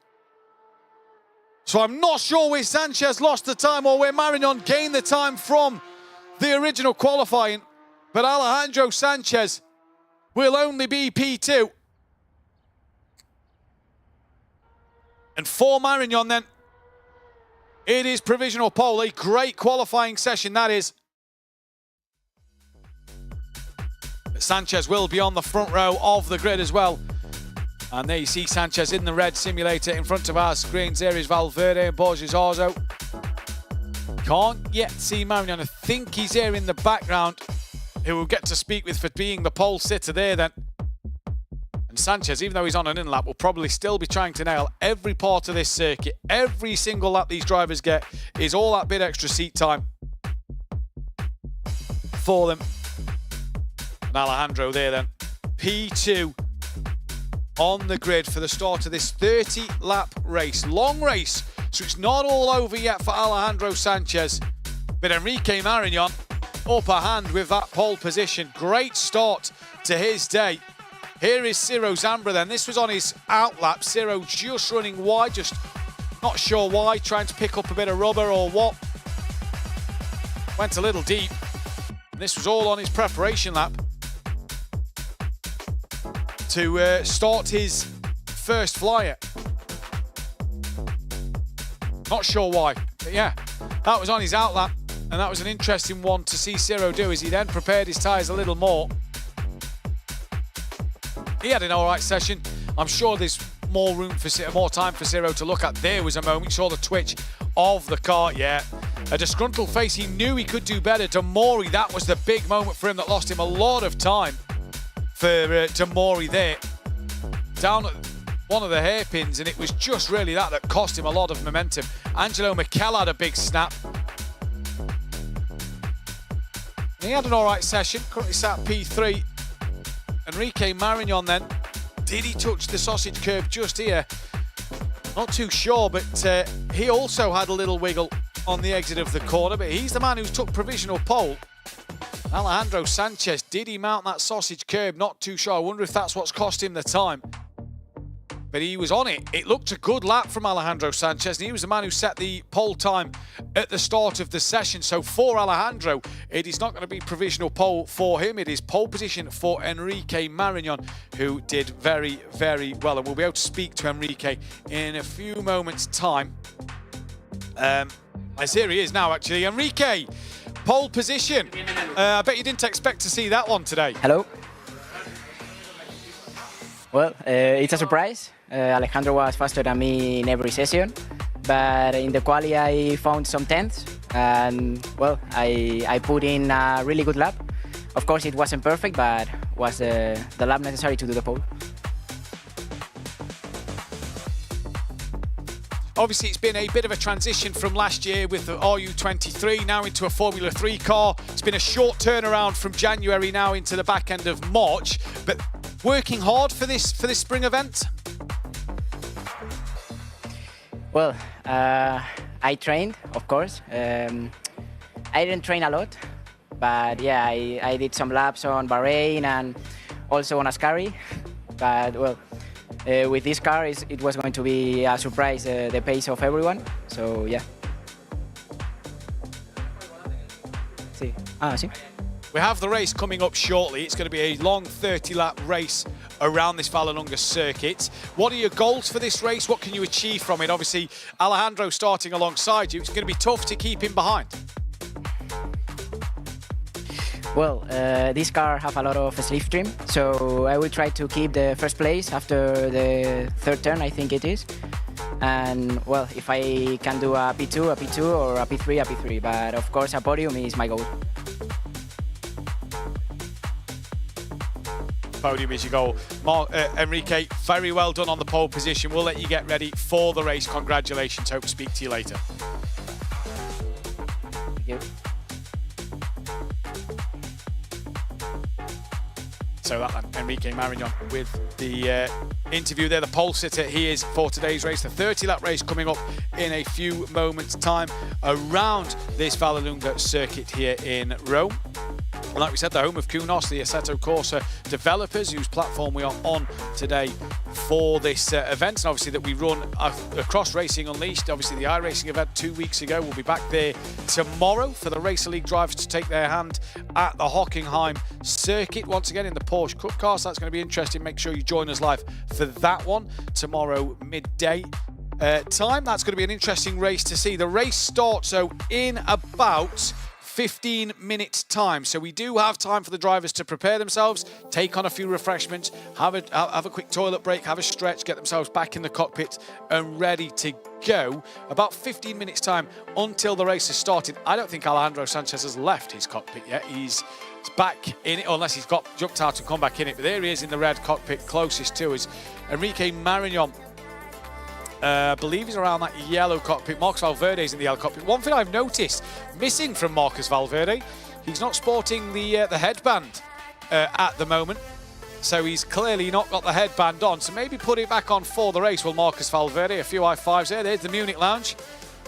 So I'm not sure where Sanchez lost the time or where Marignon gained the time from the original qualifying. But Alejandro Sanchez will only be P2. And for Marignon then, it is provisional pole. A great qualifying session that is. But Sanchez will be on the front row of the grid as well. And there you see Sanchez in the red simulator in front of our screens. There is Valverde and Borges Arzo. Can't yet see Marignon. I think he's there in the background, who we'll get to speak with for being the pole sitter there then. And Sanchez, even though he's on an in-lap, will probably still be trying to nail every part of this circuit. Every single lap these drivers get is all that bit extra seat time for them. And Alejandro there then, P2 on the grid for the start of this 30-lap race. Long race, so it's not all over yet for Alejandro Sanchez. But Enrique Marignon, upper hand with that pole position. Great start to his day. Here is Ciro Zambra then. This was on his out lap. Ciro just running wide, just not sure why, trying to pick up a bit of rubber or what. Went a little deep. And this was all on his preparation lap to start his first flyer. Not sure why, but yeah, that was on his outlap, and that was an interesting one to see Ciro do as he then prepared his tyres a little more. He had an all right session. I'm sure there's more time for Ciro to look at. There was a moment, you saw the twitch of the car, yeah. A disgruntled face, he knew he could do better. Demori, that was the big moment for him that lost him a lot of time for Demori there. Down at one of the hairpins, and it was just really that cost him a lot of momentum. Angelo Michel had a big snap. And he had an all right session, currently sat P3. Enrique Marignon then, did he touch the sausage curb just here? Not too sure, but he also had a little wiggle on the exit of the corner, but he's the man who took provisional pole. Alejandro Sanchez, did he mount that sausage curb? Not too sure. I wonder if that's what's cost him the time. But he was on it. It looked a good lap from Alejandro Sanchez, and he was the man who set the pole time at the start of the session. So for Alejandro, it is not going to be provisional pole for him. It is pole position for Enrique Marignon, who did very, very well. And we'll be able to speak to Enrique in a few moments' time. As here he is now, actually. Enrique, pole position. I bet you didn't expect to see that one today. Hello. Well, it's a surprise. Alejandro was faster than me in every session, but in the quali I found some tenths, and well, I put in a really good lap. Of course, it wasn't perfect, but was the lap necessary to do the pole. Obviously, it's been a bit of a transition from last year with the RU23 now into a Formula 3 car. It's been a short turnaround from January now into the back end of March, but working hard for this spring event? Well, I trained, of course. I didn't train a lot, but yeah, I did some laps on Bahrain and also on Ascari. But well, with this car, it was going to be a surprise, the pace of everyone. So yeah. Sí. Sí. We have the race coming up shortly. It's going to be a long 30-lap race around this Vallelunga circuit. What are your goals for this race? What can you achieve from it? Obviously, Alejandro starting alongside you. It's going to be tough to keep him behind. Well, this car have a lot of slipstream, so I will try to keep the first place after the third turn, I think it is. And well, if I can do a P2, or a P3, a P3. But of course, a podium is my goal. Podium is your goal. Enrique, very well done on the pole position. We'll let you get ready for the race. Congratulations. Hope to speak to you later. Thank you. So that Enrique Marignon with the interview there, the pole sitter he is for today's race. The 30-lap race coming up in a few moments' time around this Vallelunga circuit here in Rome. Like we said, the home of Kunos, the Assetto Corsa developers, whose platform we are on today for this event, and obviously that we run across Racing Unleashed. Obviously the iRacing event 2 weeks ago. We'll be back there tomorrow for the Racer League drivers to take their hand at the Hockenheim circuit once again in the Porsche Cup car. So that's going to be interesting. Make sure you join us live for that one tomorrow midday time. That's going to be an interesting race to see. The race starts in about 15 minutes time, so we do have time for the drivers to prepare themselves, take on a few refreshments, have a quick toilet break, have a stretch, get themselves back in the cockpit and ready to go. About 15 minutes time until the race has started. I don't think Alejandro Sanchez has left his cockpit yet. He's back in it, unless he's got jumped out and come back in it, but there he is in the red cockpit closest to us. Enrique Marignon, I believe he's around that yellow cockpit. Marcus Valverde's in the yellow cockpit. One thing I've noticed missing from Marcus Valverde, he's not sporting the headband at the moment. So he's clearly not got the headband on. So maybe put it back on for the race. Well, Marcus Valverde, a few high fives there. There's the Munich Lounge.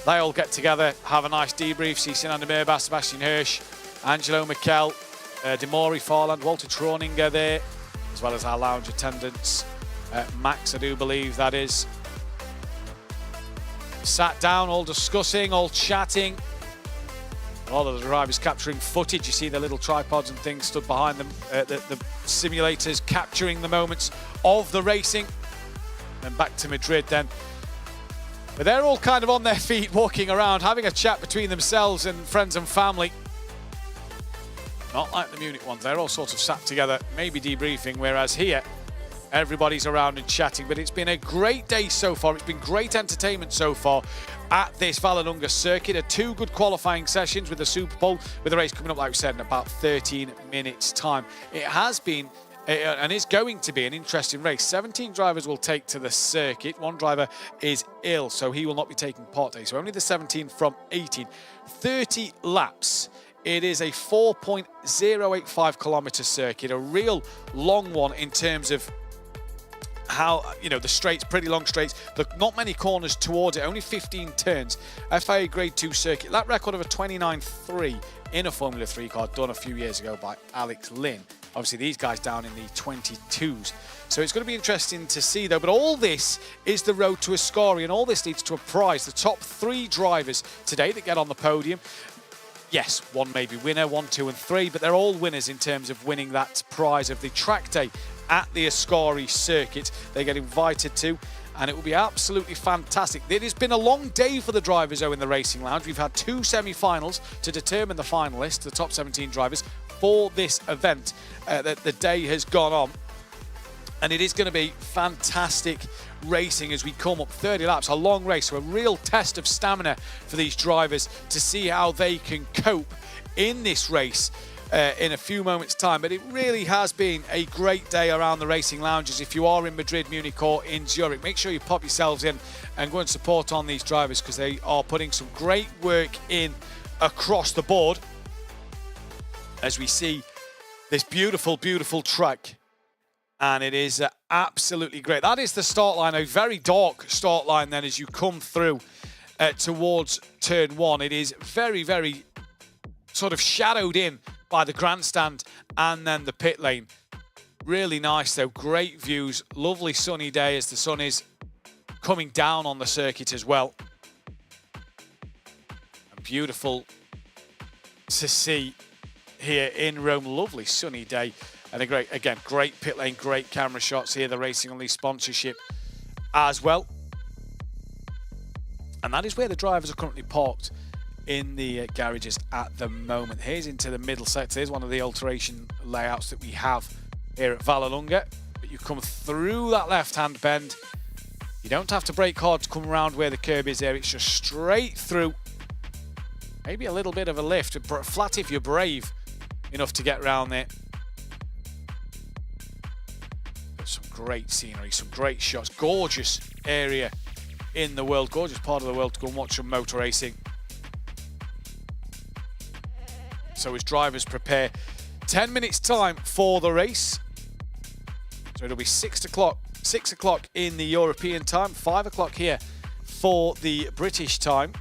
They all get together, have a nice debrief. See Sinan de Mirbach, Sebastian Hirsch, Angelo Michel, Demori Farland, Walter Troninger there, as well as our lounge attendants. Max, I do believe that is. Sat down, all discussing, all chatting. A lot of the drivers capturing footage. You see the little tripods and things stood behind them. The simulators capturing the moments of the racing. And back to Madrid then. But they're all kind of on their feet, walking around, having a chat between themselves and friends and family. Not like the Munich ones. They're all sort of sat together, maybe debriefing, whereas here, everybody's around and chatting. But it's been a great day so far. It's been great entertainment so far at this Vallelunga circuit. 2 good qualifying sessions with the Super Bowl, with the race coming up, like we said, in about 13 minutes' time. It has been and is going to be an interesting race. 17 drivers will take to the circuit. 1 driver is ill, so he will not be taking part today. So only the 17 from 18. 30 laps. It is a 4.085 kilometre circuit, a real long one in terms of how, the straights, pretty long straights. Not many corners towards it, only 15 turns. FIA Grade 2 circuit. Lap record of a 29.3 in a Formula 3 car done a few years ago by Alex Lynn. Obviously, these guys down in the 22s. So it's going to be interesting to see, though. But all this is the road to Ascari, and all this leads to a prize. The top 3 drivers today that get on the podium. Yes, 1 may be winner, 1, 2, and 3, but they're all winners in terms of winning that prize of the track day at the Ascari circuit. They get invited to, and it will be absolutely fantastic. It has been a long day for the drivers, though, in the Racing Lounge. We've had 2 semi-finals to determine the finalists, the top 17 drivers, for this event that the day has gone on. And it is going to be fantastic racing as we come up 30 laps, a long race, so a real test of stamina for these drivers to see how they can cope in this race in a few moments' time. But it really has been a great day around the Racing Lounges. If you are in Madrid, Munich or in Zurich, make sure you pop yourselves in and go and support on these drivers, because they are putting some great work in across the board as we see this beautiful, beautiful track. And it is absolutely great. That is the start line, a very dark start line then as you come through towards turn 1. It is very, very sort of shadowed in by the grandstand and then the pit lane. Really nice though, great views, lovely sunny day as the sun is coming down on the circuit as well. And beautiful to see here in Rome, lovely sunny day. And a great pit lane, great camera shots here, the Racing Unleashed sponsorship as well. And that is where the drivers are currently parked in the garages at the moment. Here's into the middle sector. Here's one of the alteration layouts that we have here at Vallelunga. But you come through that left-hand bend. You don't have to brake hard to come around where the curb is there. It's just straight through. Maybe a little bit of a lift, flat if you're brave enough to get around there. Some great scenery, some great shots, gorgeous area in the world, gorgeous part of the world to go and watch some motor racing. So as drivers prepare, 10 minutes time for the race. So it'll be 6 o'clock in the European time, 5 o'clock here for the British time.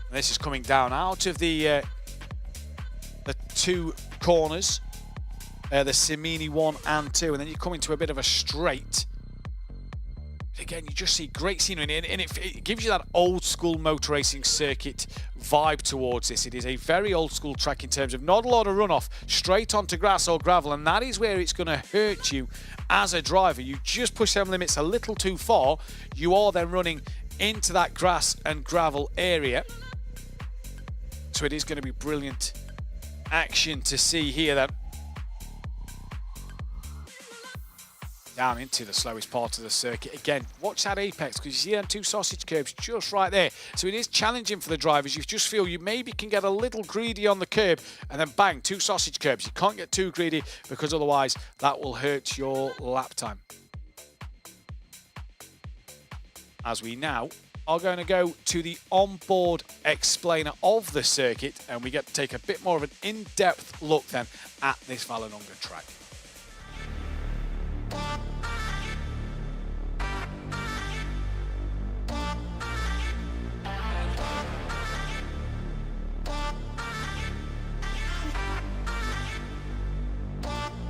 And this is coming down out of the 2 corners, the Simini 1 and 2, and then you come into a bit of a straight. Again, you just see great scenery, and it gives you that old school motor racing circuit vibe towards this. It is a very old school track in terms of not a lot of runoff, straight onto grass or gravel, and that is where it's going to hurt you as a driver. You just push them limits a little too far, you are then running into that grass and gravel area. So it is going to be brilliant action to see here then. Down into the slowest part of the circuit. Again, watch that apex, because you see them 2 sausage curbs just right there. So it is challenging for the drivers. You just feel you maybe can get a little greedy on the curb, and then bang, 2 sausage curbs. You can't get too greedy, because otherwise that will hurt your lap time. As we now are going to go to the onboard explainer of the circuit, and we get to take a bit more of an in-depth look then at this Vallelunga track.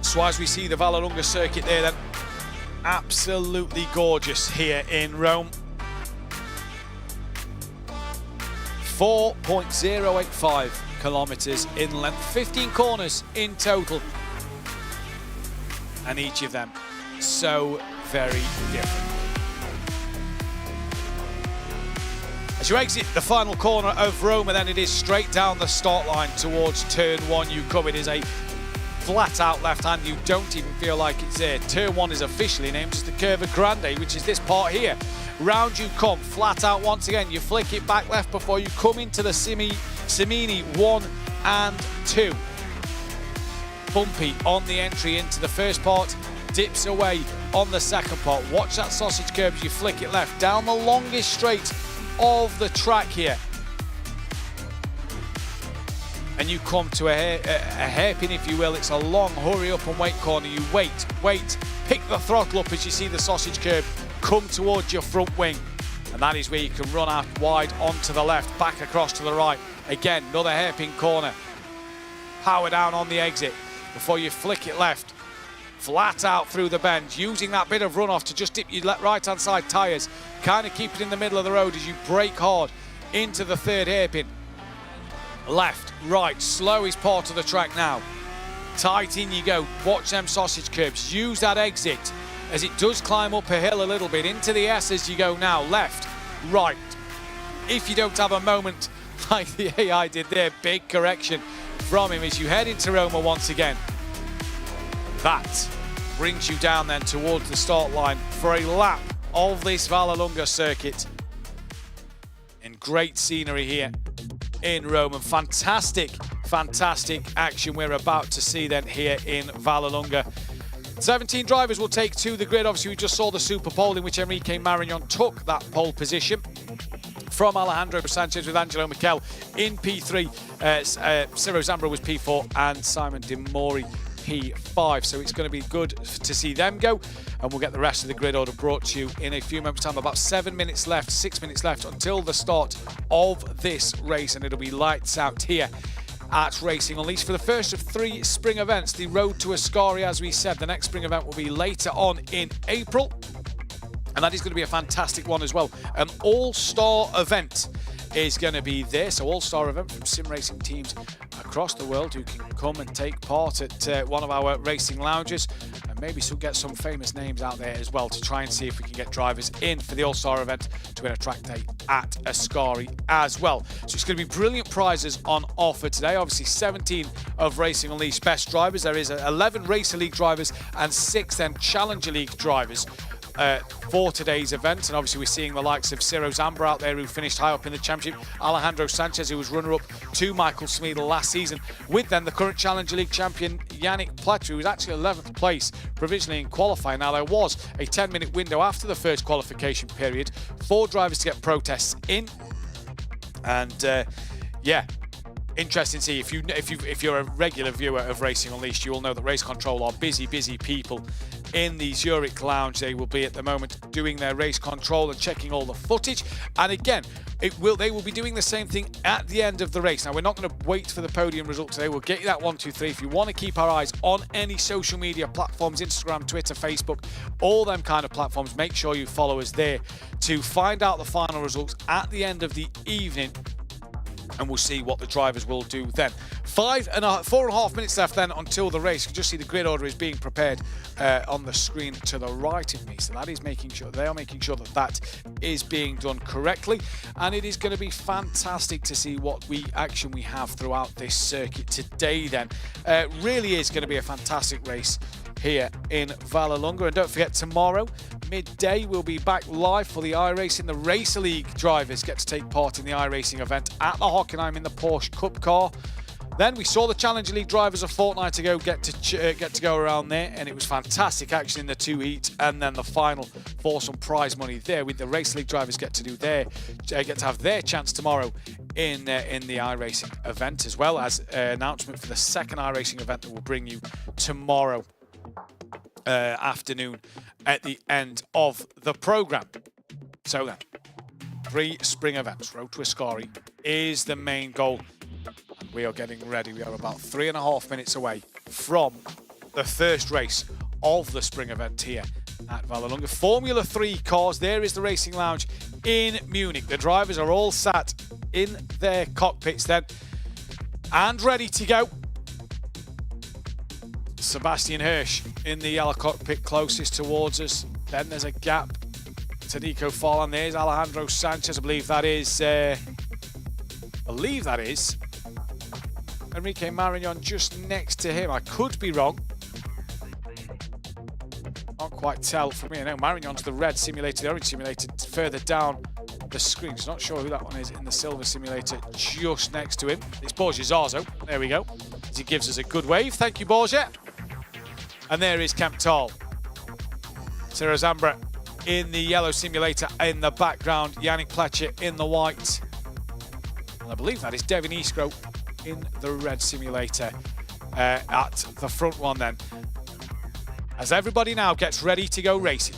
So as we see the Vallelunga circuit there then, absolutely gorgeous here in Rome. 4.085 kilometres in length, 15 corners in total, and each of them so very different. As you exit the final corner of Roma, then it is straight down the start line towards turn 1 you come. It is a flat out left hand, you don't even feel like it's there. Turn 1 is officially named as the Curva Grande, which is this part here. Round you come, flat out once again, you flick it back left before you come into the Cimini 1 and 2. Bumpy on the entry into the first part, dips away on the second part. Watch that sausage curve as you flick it left down the longest straight of the track here. And you come to a hairpin, if you will. It's a long hurry up and wait corner. You wait, pick the throttle up as you see the sausage curve come towards your front wing. And that is where you can run out wide onto the left, back across to the right. Again, another hairpin corner. Power down on the exit before you flick it left. Flat out through the bend, using that bit of runoff to just dip your right-hand side tyres. Kind of keep it in the middle of the road as you brake hard into the third hairpin. Left, right, slowest part of the track now. Tight in you go, watch them sausage curbs. Use that exit as it does climb up a hill a little bit. Into the S as you go now, left, right. If you don't have a moment like the AI did there, big correction from him as you head into Roma once again. That brings you down then towards the start line for a lap of this Vallelunga circuit. And great scenery here in Rome, and fantastic action we're about to see then here in Vallelunga. 17 drivers will take to the grid. Obviously, we just saw the super pole in which Enrique Marignon took that pole position from Alejandro Sanchez with Angelo Michel in P3. Ciro Zambro was P4 and Simon De Mori P5. So it's going to be good to see them go, and we'll get the rest of the grid order brought to you in a few moments' time. About 6 minutes left until the start of this race, and it'll be lights out here at Racing Unleashed for the first of 3 spring events. The Road to Ascari, as we said, the next spring event will be later on in April, and that is going to be a fantastic one as well. An all-star event is going to be there, so all-star event from sim racing teams across the world who can come and take part at one of our racing lounges, and maybe get some famous names out there as well to try and see if we can get drivers in for the all-star event to win a track day at Ascari as well. So it's going to be brilliant prizes on offer today. Obviously 17 of Racing Unleashed best drivers. There is 11 Racer League drivers and 6 then Challenger League drivers for today's event. And obviously we're seeing the likes of Ciro Zambro out there, who finished high up in the championship, Alejandro Sanchez, who was runner-up to Michael Smeedle last season, with then the current Challenger League champion Yannick Pletcher, who was actually 11th place provisionally in qualifying. Now there was a 10-minute window after the first qualification period for drivers to get protests in, and yeah, interesting to see. If you're a regular viewer of Racing Unleashed, you will know that Race Control are busy people in the Zurich lounge. They will be at the moment doing their race control and checking all the footage. And again, they will be doing the same thing at the end of the race. Now, we're not going to wait for the podium results today. We'll get you that 1, 2, 3. If you want to keep our eyes on any social media platforms, Instagram, Twitter, Facebook, all them kind of platforms, make sure you follow us there to find out the final results at the end of the evening, and we'll see what the drivers will do then. 4.5 minutes left then until the race. You can just see the grid order is being prepared on the screen to the right of me. So that is making sure, they are making sure that that is being done correctly. And it is going to be fantastic to see what action we have throughout this circuit today then. Really is going to be a fantastic race here in Vallelunga. And don't forget, tomorrow midday we'll be back live for the iRacing. The Racer League drivers get to take part in the iRacing event at the Hockenheim in the Porsche Cup car. Then we saw the Challenger League drivers a fortnight ago get to go around there, and it was fantastic action in the 2 heats, and then the final for some prize money there, with the Racer League drivers get to have their chance tomorrow in the iRacing event, as well as an announcement for the second iRacing event that will bring you tomorrow afternoon at the end of the program. So then, 3 spring events. Road to Ascari is the main goal. And we are getting ready. We are about 3.5 minutes away from the first race of the spring event here at Vallelunga. Formula 3 cars. There is the racing lounge in Munich. The drivers are all sat in their cockpits then and ready to go. Sebastian Hirsch in the yellow cockpit closest towards us. Then there's a gap to Nico Forlan. There's Alejandro Sanchez. I believe that is Enrique Marignon just next to him. I could be wrong. Can't quite tell from me. I know Marignon's the red simulator, the orange simulator further down the screen. Just not sure who that one is in the silver simulator just next to him. It's Borja Zarzo. There we go. As he gives us a good wave. Thank you, Borja. And there is Kemptol. Ciro Zambra in the yellow simulator in the background. Yannick Pletcher in the white. And I believe that is Devin Iskro in the red simulator at the front one then. As everybody now gets ready to go racing.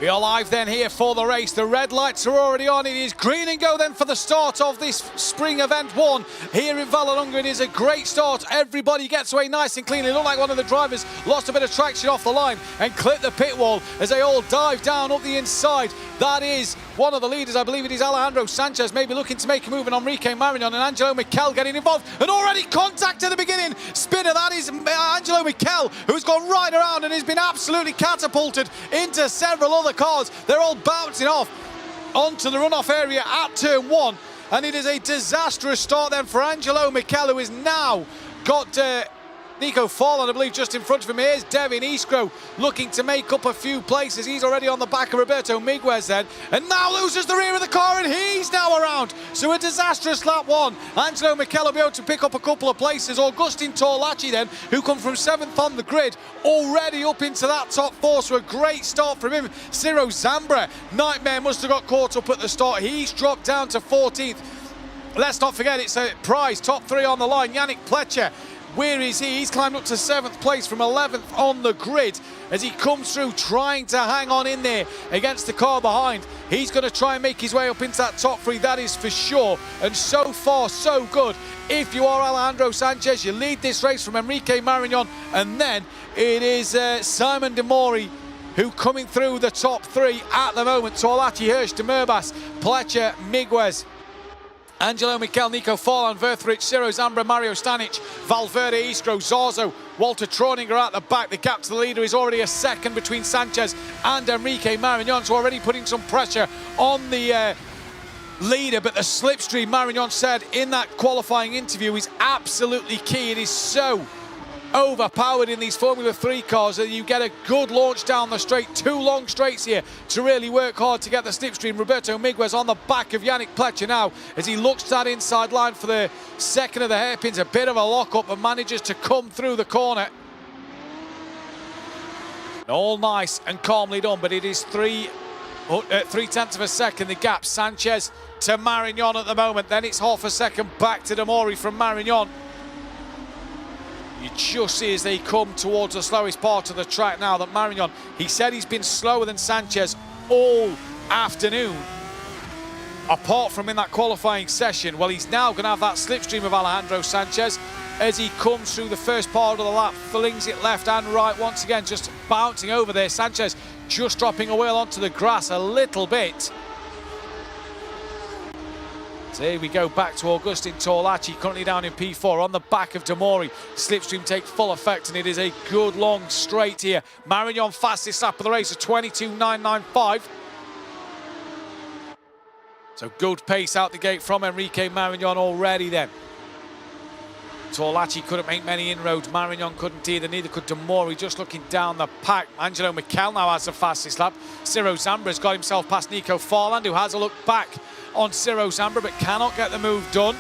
We are live then here for the race. The red lights are already on. It is green and go then for the start of this spring event one here in Vallelunga. It is a great start. Everybody gets away nice and clean. It looked like one of the drivers lost a bit of traction off the line and clipped the pit wall as they all dive down up the inside. That is one of the leaders. I believe it is Alejandro Sanchez, maybe looking to make a move, and Enrique Marignon and Angelo Miquel getting involved. And already contact at the beginning. Spinner, that is Angelo Miquel, who's gone right around and has been absolutely catapulted into several other cars. They're all bouncing off onto the runoff area at turn one. And it is a disastrous start then for Angelo Miquel, who has now got Nico Forlan, I believe, just in front of him. Here's Devin Iskro looking to make up a few places. He's already on the back of Roberto Miguez then, and now loses the rear of the car, and he's now around. So a disastrous lap one. Angelo Miquel will be able to pick up a couple of places. Augustin Torlacci then, who come from 7th on the grid, already up into that top four, so a great start from him. Ciro Zambra, nightmare, must have got caught up at the start. He's dropped down to 14th. Let's not forget, it's a prize, top three on the line. Yannick Pletcher, where is he? He's climbed up to 7th place from 11th on the grid as he comes through, trying to hang on in there against the car behind. He's going to try and make his way up into that top three, that is for sure. And so far, so good. If you are Alejandro Sanchez, you lead this race from Enrique Marignon, and then it is Simon De Mori who coming through the top three at the moment. Torlacci, Hirsch, De Murbas, Pletcher, Miguez, Angelo Miquel, Nico Forlan, Verthrich, Ciro Zambra, Mario Stanic, Valverde, Iskro, Zarzo, Walter Troninger at the back. The gap to the leader is already a second between Sanchez and Enrique Marignon, so already putting some pressure on the leader. But the slipstream, Marignon said in that qualifying interview, is absolutely key. It is so overpowered in these Formula 3 cars that you get a good launch down the straight. 2 long straights here to really work hard to get the slipstream. Roberto Miguez on the back of Yannick Pletcher now as he looks to that inside line for the second of the hairpins. A bit of a lock-up and manages to come through the corner. All nice and calmly done, but it is 3/10 of a second the gap. Sanchez to Marignon at the moment. Then it's half a second back to Demori from Marignon. You just see as they come towards the slowest part of the track now that Marignon, he said he's been slower than Sanchez all afternoon, apart from in that qualifying session. Well, he's now going to have that slipstream of Alejandro Sanchez as he comes through the first part of the lap, flings it left and right once again, just bouncing over there. Sanchez just dropping a wheel onto the grass a little bit. So here we go back to Augustin Torlacci, currently down in P4 on the back of Demori. Slipstream take full effect and it is a good long straight here. Marignon fastest lap of the race at 22.995. So good pace out the gate from Enrique Marignon already then. Torlacci couldn't make many inroads. Marignon couldn't either, neither could Demori. Just looking down the pack. Angelo Mikel now has the fastest lap. Ciro Zambra's got himself past Nico Farland, who has a look back on Ciro Zambra but cannot get the move done.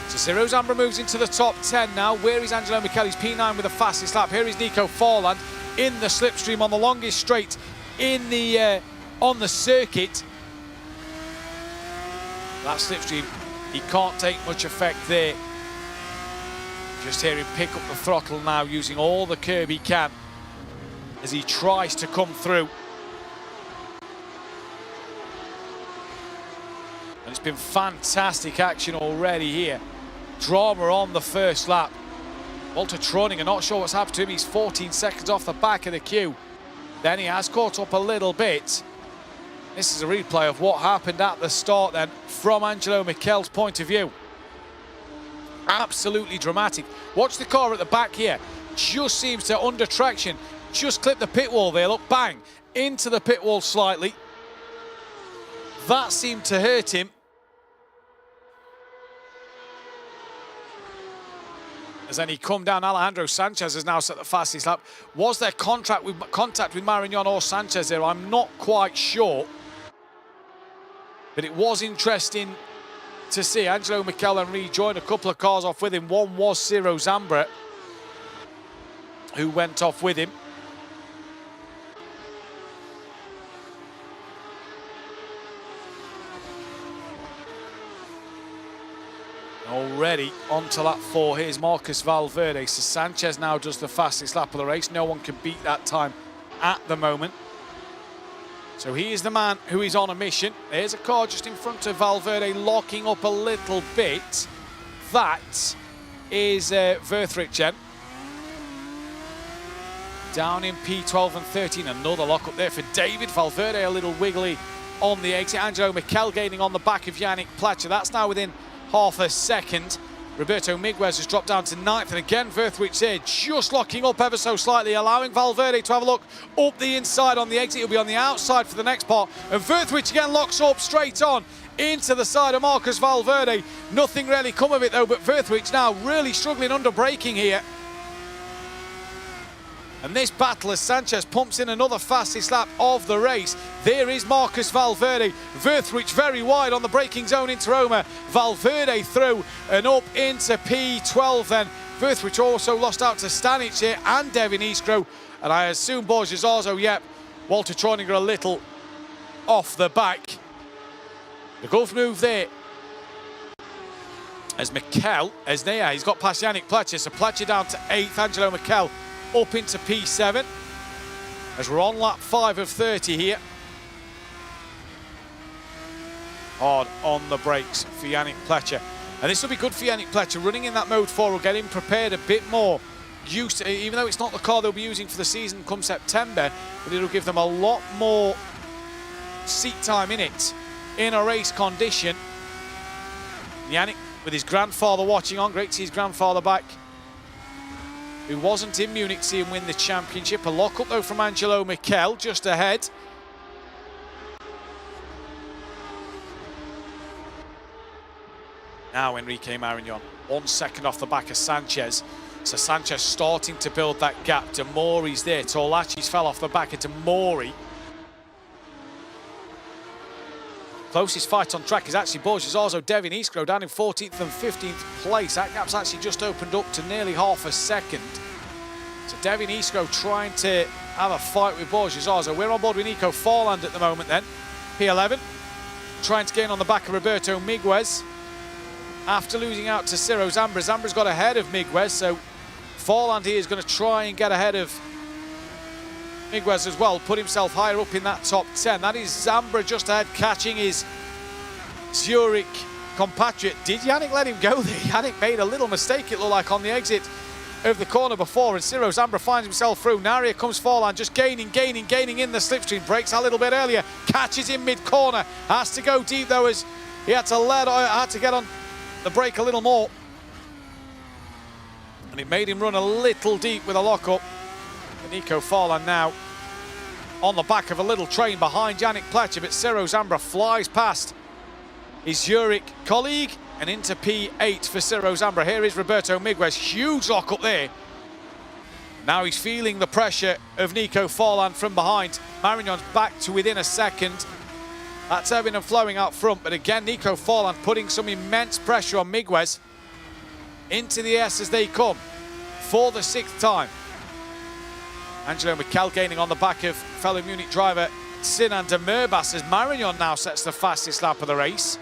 So Ciro Zambra moves into the top 10 now. Where is Angelo Mikel? He's P9 with the fastest lap. Here is Nico Farland in the slipstream on the longest straight in the on the circuit. That slipstream, he can't take much effect there. Just hear him pick up the throttle now, using all the curb he can as he tries to come through. And it's been fantastic action already here. Drama on the first lap. Walter Troninger, not sure what's happened to him. He's 14 seconds off the back of the queue. Then he has caught up a little bit. This is a replay of what happened at the start then from Angelo Mikel's point of view. Absolutely dramatic. Watch the car at the back here. Just seems to, under traction, just clip the pit wall there. Look, bang, into the pit wall slightly. That seemed to hurt him. As then he come down, Alejandro Sanchez has now set the fastest lap. Was there contact with Marignon or Sanchez there? I'm not quite sure. But it was interesting to see Angelo Mikel and rejoin a couple of cars off with him. One was Ciro Zambra, who went off with him. Already on to lap 4. Here's Marcus Valverde. So Sanchez now does the fastest lap of the race. No one can beat that time at the moment. So he is the man who is on a mission. There's a car just in front of Valverde locking up a little bit. That is Verthrichten. Down in P12 and 13. Another lock up there for David Valverde. A little wiggly on the exit. Angelo Mikel gaining on the back of Yannick Pletcher. That's now within half a second. Roberto Miguez has dropped down to 9th, and again Verthricht here just locking up ever so slightly, allowing Valverde to have a look up the inside on the exit. He'll be on the outside for the next part, and Verthricht again locks up straight on into the side of Marcus Valverde. Nothing really come of it though, but Verthricht now really struggling under braking here. And this battle as Sanchez pumps in another fastest lap of the race. There is Marcus Valverde. Verthricht very wide on the braking zone into Roma. Valverde through and up into P12 then. Verthricht also lost out to Stanic here and Devin Iskro. And I assume Borges also, yep. Walter Troninger a little off the back. The Gulf move there. As Mikel, he's got past Yannick Pletcher. So Pletcher down to 8th, Angelo Mikel up into P7 as we're on lap 5 of 30 here. Hard on the brakes for Yannick Pletcher. And this will be good for Yannick Pletcher. Running in that mode 4 will get him prepared a bit more. Used to, even though it's not the car they'll be using for the season come September, but it'll give them a lot more seat time in it in a race condition. Yannick with his grandfather watching on. Great to see his grandfather back, who wasn't in Munich to see him win the championship. A lock-up, though, from Angelo Michel, just ahead. Now Enrique Marignon, 1 second off the back of Sanchez. So Sanchez starting to build that gap. Demori's there. Torlaci's fell off the back of Demori. Closest fight on track is actually Borges Arzo, Devin Eastgrow down in 14th and 15th place. That gap's actually just opened up to nearly half a second. So Devin Eastgrow trying to have a fight with Borges Arzo. We're on board with Nico Farland at the moment then. P11 trying to gain on the back of Roberto Miguez. After losing out to Ciro Zambra, Zambra's got ahead of Miguez, so Farland here is going to try and get ahead of Miguez as well, put himself higher up in that top 10. That is Zambra just ahead, catching his Zurich compatriot. Did Yannick let him go there? Yannick made a little mistake, it looked like, on the exit of the corner before, and Ciro Zambra finds himself through. Now here comes Farland, just gaining in the slipstream. Breaks a little bit earlier, catches in mid-corner. Has to go deep, though, as he had to get on the break a little more. And it made him run a little deep with a lock-up. Nico Farland now on the back of a little train behind Yannick Pletcher, but Ciro Zambra flies past his Zurich colleague and into P8 for Ciro Zambra. Here is Roberto Miguez, huge lock up there. Now he's feeling the pressure of Nico Farland from behind. Marignon's back to within a second. That's ebbing and flowing out front, but again, Nico Farland putting some immense pressure on Miguez. Into the S as they come for the 6th time. Angelo Michel gaining on the back of fellow Munich driver Sinan de Merbas as Marignon now sets the fastest lap of the race.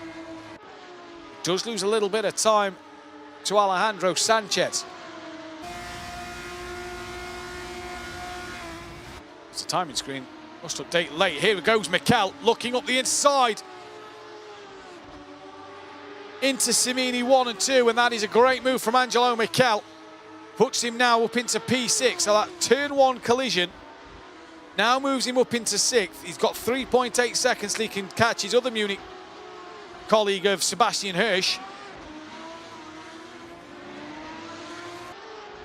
Does lose a little bit of time to Alejandro Sanchez. It's a timing screen. Must update late. Here goes Michel looking up the inside into Simini 1 and 2, and that is a great move from Angelo Michel. Puts him now up into P6, so that turn 1 collision now moves him up into 6th. He's got 3.8 seconds till he can catch his other Munich colleague of Sebastian Hirsch.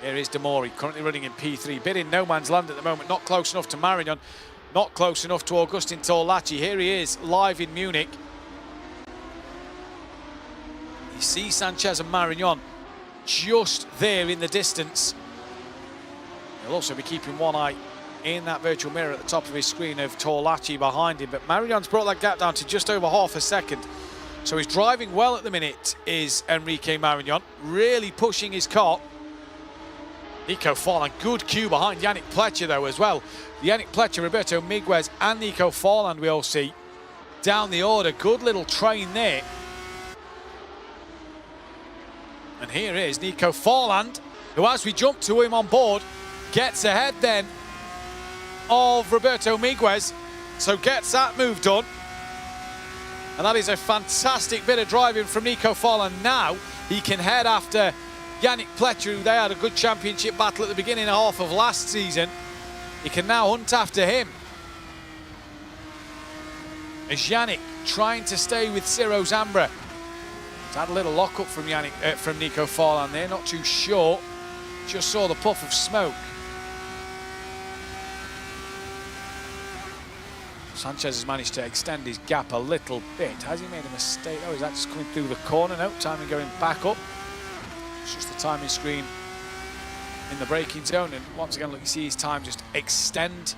Here is Demori, currently running in P3, bit in no man's land at the moment, not close enough to Marignon, not close enough to Augustin Torlaci. Here he is, live in Munich. You see Sanchez and Marignon just there in the distance. He'll also be keeping one eye in that virtual mirror at the top of his screen of Torlaci behind him, but Marignon's brought that gap down to just over half a second. So he's driving well at the minute, is Enrique Marignon, really pushing his car. Nico Farland, good cue behind Yannick Pletcher though as well. Yannick Pletcher, Roberto Miguez and Nico Farland we all see down the order. Good little train there. And here is Nico Farland, who, as we jump to him on board, gets ahead then of Roberto Miguez. So gets that move done. And that is a fantastic bit of driving from Nico Farland. Now he can head after Yannick Pletcher, who they had a good championship battle at the beginning half of last season. He can now hunt after him. As Yannick trying to stay with Ciro Zambra. He's had a little lock-up from from Nico Farland there, not too sure. Just saw the puff of smoke. Sanchez has managed to extend his gap a little bit. Has he made a mistake? Oh, is that just coming through the corner? No, timing going back up. It's just the timing screen in the braking zone. And once again, look, you see his time just extend.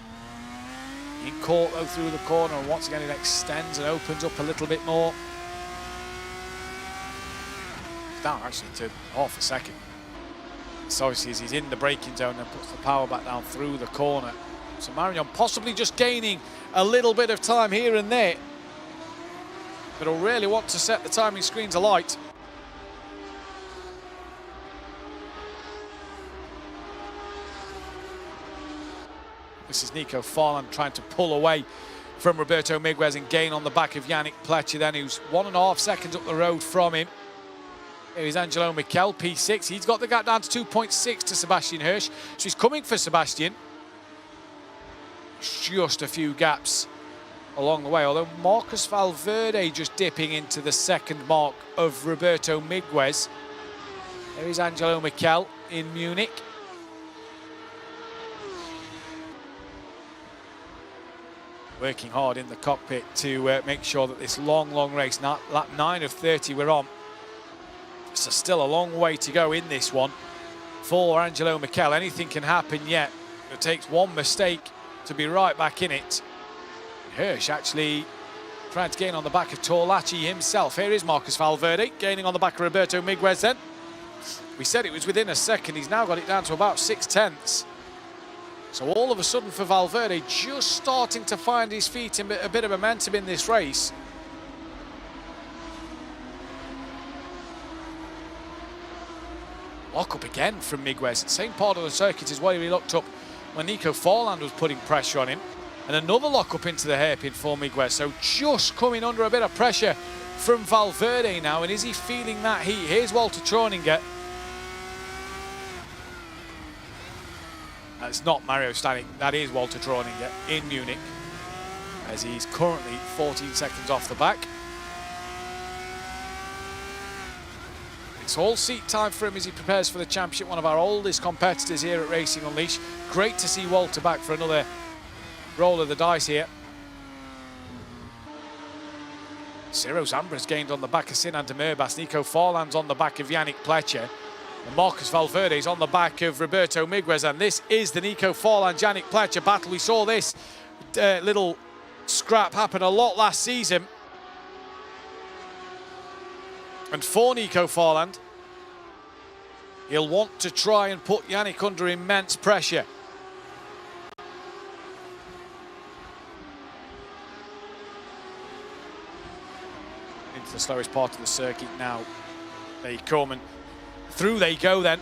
He caught though through the corner, and once again it extends and opens up a little bit more. It's down actually to half a second. So obviously as he's in the braking zone and puts the power back down through the corner. So Marignon possibly just gaining a little bit of time here and there, but he'll really want to set the timing screens alight. This is Nico Farland trying to pull away from Roberto Miguez and gain on the back of Yannick Pletcher then, who's 1.5 seconds up the road from him. Here is Angelo Michel, P6. He's got the gap down to 2.6 to Sebastian Hirsch. So he's coming for Sebastian. Just a few gaps along the way, although Marcus Valverde just dipping into the second mark of Roberto Miguez. There is Angelo Michel in Munich. working hard in the cockpit to make sure that this long race, lap 9 of 30 we're on. So still a long way to go in this one for Angelo Mikel. Anything can happen yet. It takes one mistake to be right back in it. Hirsch actually trying to gain on the back of Torlachi himself. Here is Marcus Valverde gaining on the back of Roberto Miguez then. We said it was within a second. He's now got it down to about 6/10. So all of a sudden for Valverde, just starting to find his feet and a bit of momentum in this race. Lock up again from Miguez. Same part of the circuit is where he looked up when Nico Forland was putting pressure on him. And another lock up into the hairpin for Miguez. So just coming under a bit of pressure from Valverde now. And is he feeling that heat? Here's Walter Troninger. That's not Mario Stanek. That is Walter Troninger in Munich, as he's currently 14 seconds off the back. It's all seat time for him as he prepares for the championship. One of our oldest competitors here at Racing Unleashed. Great to see Walter back for another roll of the dice here. Ciro Zambra's gained on the back of Sinan de Merbas. Nico Forland's on the back of Yannick Pletcher. And Marcus Valverde is on the back of Roberto Miguez. And this is the Nico Forland-Yannick Pletcher battle. We saw this little scrap happen a lot last season. And for Nico Forland, he'll want to try and put Yannick under immense pressure. Into the slowest part of the circuit now. They come and through they go then.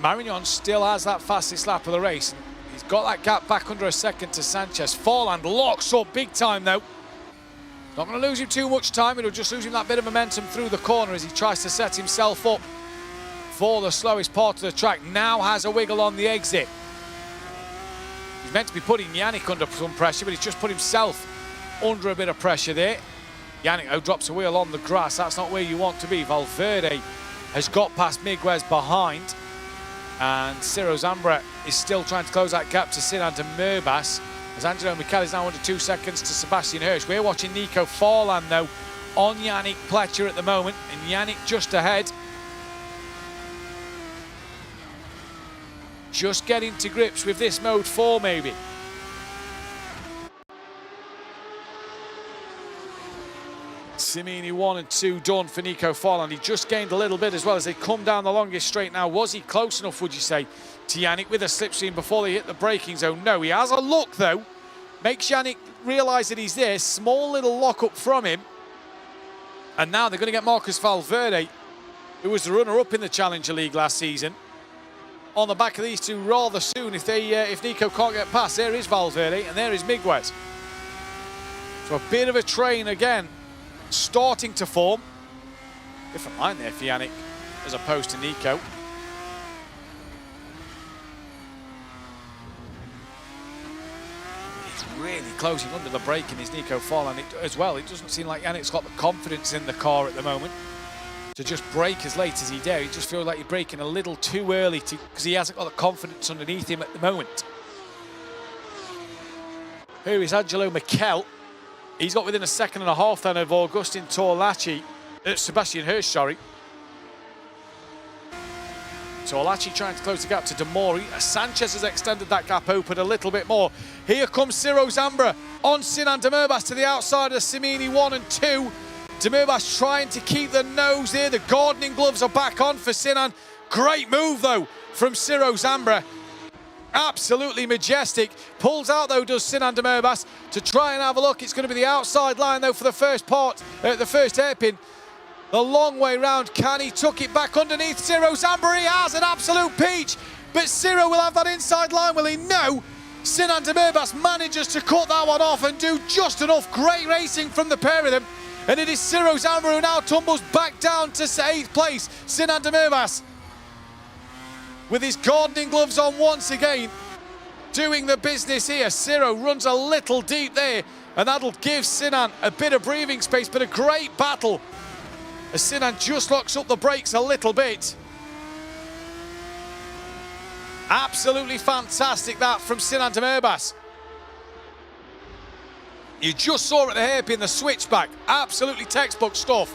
Marignon still has that fastest lap of the race. And he's got that gap back under a second to Sanchez. Forland locks up big time though. Not going to lose him too much time. It'll just lose him that bit of momentum through the corner as he tries to set himself up for the slowest part of the track. Now has a wiggle on the exit. He's meant to be putting Yannick under some pressure, but he's just put himself under a bit of pressure there. Yannick drops a wheel on the grass. That's not where you want to be. Valverde has got past Miguez behind. And Ciro Zambra is still trying to close that gap to Sinan de Merbas. As Angelo Mikel is now under 2 seconds to Sebastian Hirsch. We're watching Nico Forland though on Yannick Pletcher at the moment, and Yannick just ahead. Just getting to grips with this mode 4 maybe. Simini 1 and 2 done for Nico Forland. He just gained a little bit as well as they come down the longest straight now. Was he close enough, would you say, to Yannick with a slipstream before they hit the braking zone? No, he has a look though. Makes Yannick realise that he's there. Small little lock up from him. And now they're going to get Marcus Valverde, who was the runner-up in the Challenger League last season, on the back of these two rather soon if Nico can't get past. There is Valverde and there is Miguez. So a bit of a train again starting to form. Different line there for Yannick as opposed to Nico. He's really closing under the braking is Nico Forland as well. It doesn't seem like Yannick's got the confidence in the car at the moment to just brake as late as he dare. He just feels like he's braking a little too early because he hasn't got the confidence underneath him at the moment. Here is Angelo Mikel. He's got within a second and a half then of Augustin Torlachi, Sebastian Hirsch, sorry. Torlachi trying to close the gap to Demori. Sanchez has extended that gap open a little bit more. Here comes Ciro Zambra on Sinan de Merbas to the outside of Simini 1 and 2. De Merbas trying to keep the nose here. The gardening gloves are back on for Sinan. Great move though from Ciro Zambra. Absolutely majestic. Pulls out though, does Sinan de Merbas to try and have a look. It's going to be the outside line though for the first part, the first hairpin. The long way round. Can he tuck it back underneath Ciro Zambra? He has an absolute peach. But Ciro will have that inside line, will he? No. Sinan de Merbas manages to cut that one off and do just enough. Great racing from the pair of them. And it is Ciro Zambra who now tumbles back down to 8th place. Sinan de Merbas, with his gardening gloves on once again, doing the business here. Ciro runs a little deep there, and that'll give Sinan a bit of breathing space, but a great battle as Sinan just locks up the brakes a little bit. Absolutely fantastic that from Sinan de Merbas. You just saw at the hairpin the switchback. Absolutely textbook stuff.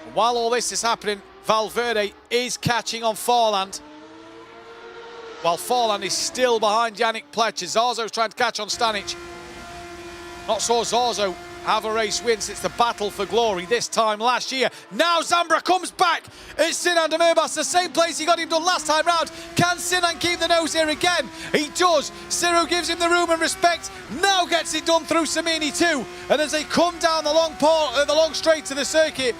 And while all this is happening, Valverde is catching on Farland. While Farland is still behind Yannick Pletcher. Zarzo's trying to catch on Stanic. Not saw Zarzo have a race win since the battle for glory this time last year. Now Zambra comes back. It's Sinan Demirbas, the same place he got him done last time round. Can Sinan keep the nose here again? He does. Ciro gives him the room and respect. Now gets it done through Samini too. And as they come down the long straight to the circuit,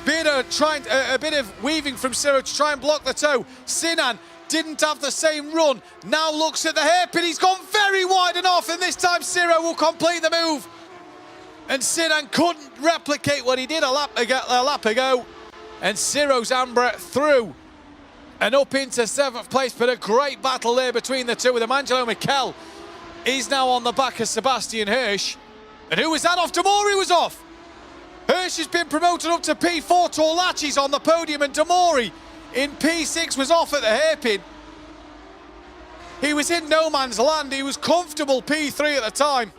a bit of weaving from Ciro to try and block the toe. Sinan didn't have the same run. Now looks at the hairpin. He's gone very wide and off, and this time Ciro will complete the move. And Sinan couldn't replicate what he did a lap ago. And Ciro Zambra through and up into 7th place. But a great battle there between the two of them. Angelo Mikel is now on the back of Sebastian Hirsch. And who was that off? Demori was off. Hirsch has been promoted up to P4. Torlachi's on the podium, and Demori in P6 was off at the hairpin. He was in no man's land. He was comfortable P3 at the time.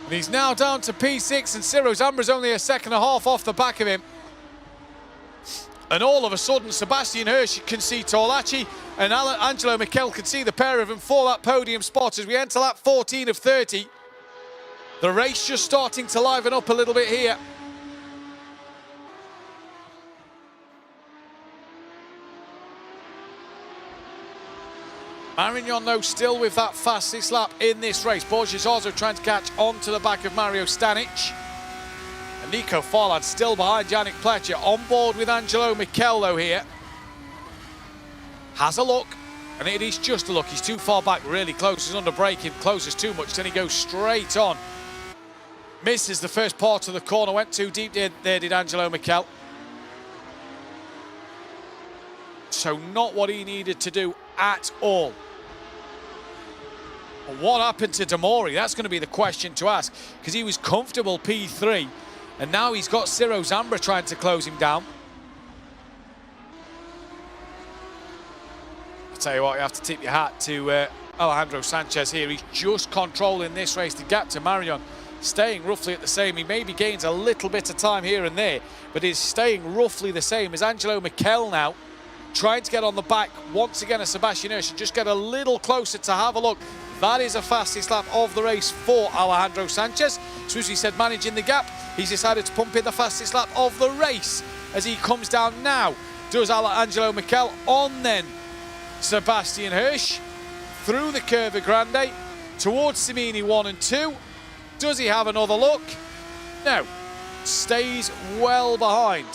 And he's now down to P6, and Ciro Zambra's only a second and a half off the back of him. And all of a sudden, Sebastian Hirsch can see Torlachi, and Angelo Mikel can see the pair of them for that podium spot as we enter lap 14 of 30. The race just starting to liven up a little bit here. Marignon, though, still with that fastest lap in this race. Borges also trying to catch onto the back of Mario Stanic. And Nico Farland still behind Yannick Pletcher. On board with Angelo Mikel, though, here. Has a look, and it is just a look. He's too far back, really close. He's under braking, closes too much, then he goes straight on. Misses the first part of the corner, went too deep there did Angelo Mikel. So not what he needed to do at all. And what happened to Demori? That's going to be the question to ask, because he was comfortable P3, and now he's got Ciro Zambra trying to close him down. I'll tell you what, you have to tip your hat to Alejandro Sanchez here. He's just controlling this race. The gap to Marignon staying roughly at the same. He maybe gains a little bit of time here and there, but is staying roughly the same as Angelo Mikel now. Trying to get on the back once again of Sebastian Hirsch and just get a little closer to have a look. That is the fastest lap of the race for Alejandro Sanchez. So as he said, managing the gap, he's decided to pump in the fastest lap of the race as he comes down now. Does Angelo Mikel on then Sebastian Hirsch through the Curva Grande towards Simini 1 and 2. Does he have another look? No. Stays well behind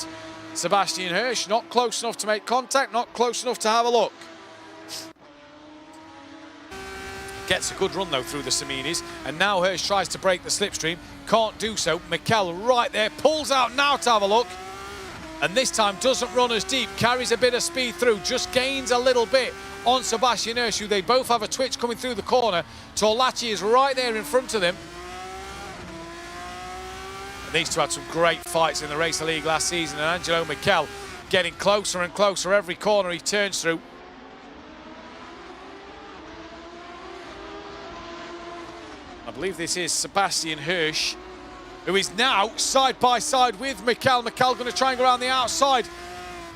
Sebastian Hirsch, not close enough to make contact, not close enough to have a look. Gets a good run though through the Siminis, and now Hirsch tries to break the slipstream, can't do so. Mikel right there, pulls out now to have a look, and this time doesn't run as deep, carries a bit of speed through, just gains a little bit on Sebastian Hirsch, who they both have a twitch coming through the corner. Torlachi is right there in front of them. These two had some great fights in the Racer League last season, and Angelo Mikel getting closer and closer every corner he turns through. I believe this is Sebastian Hirsch, who is now side by side with Mikel. Mikel going to try and go around the outside.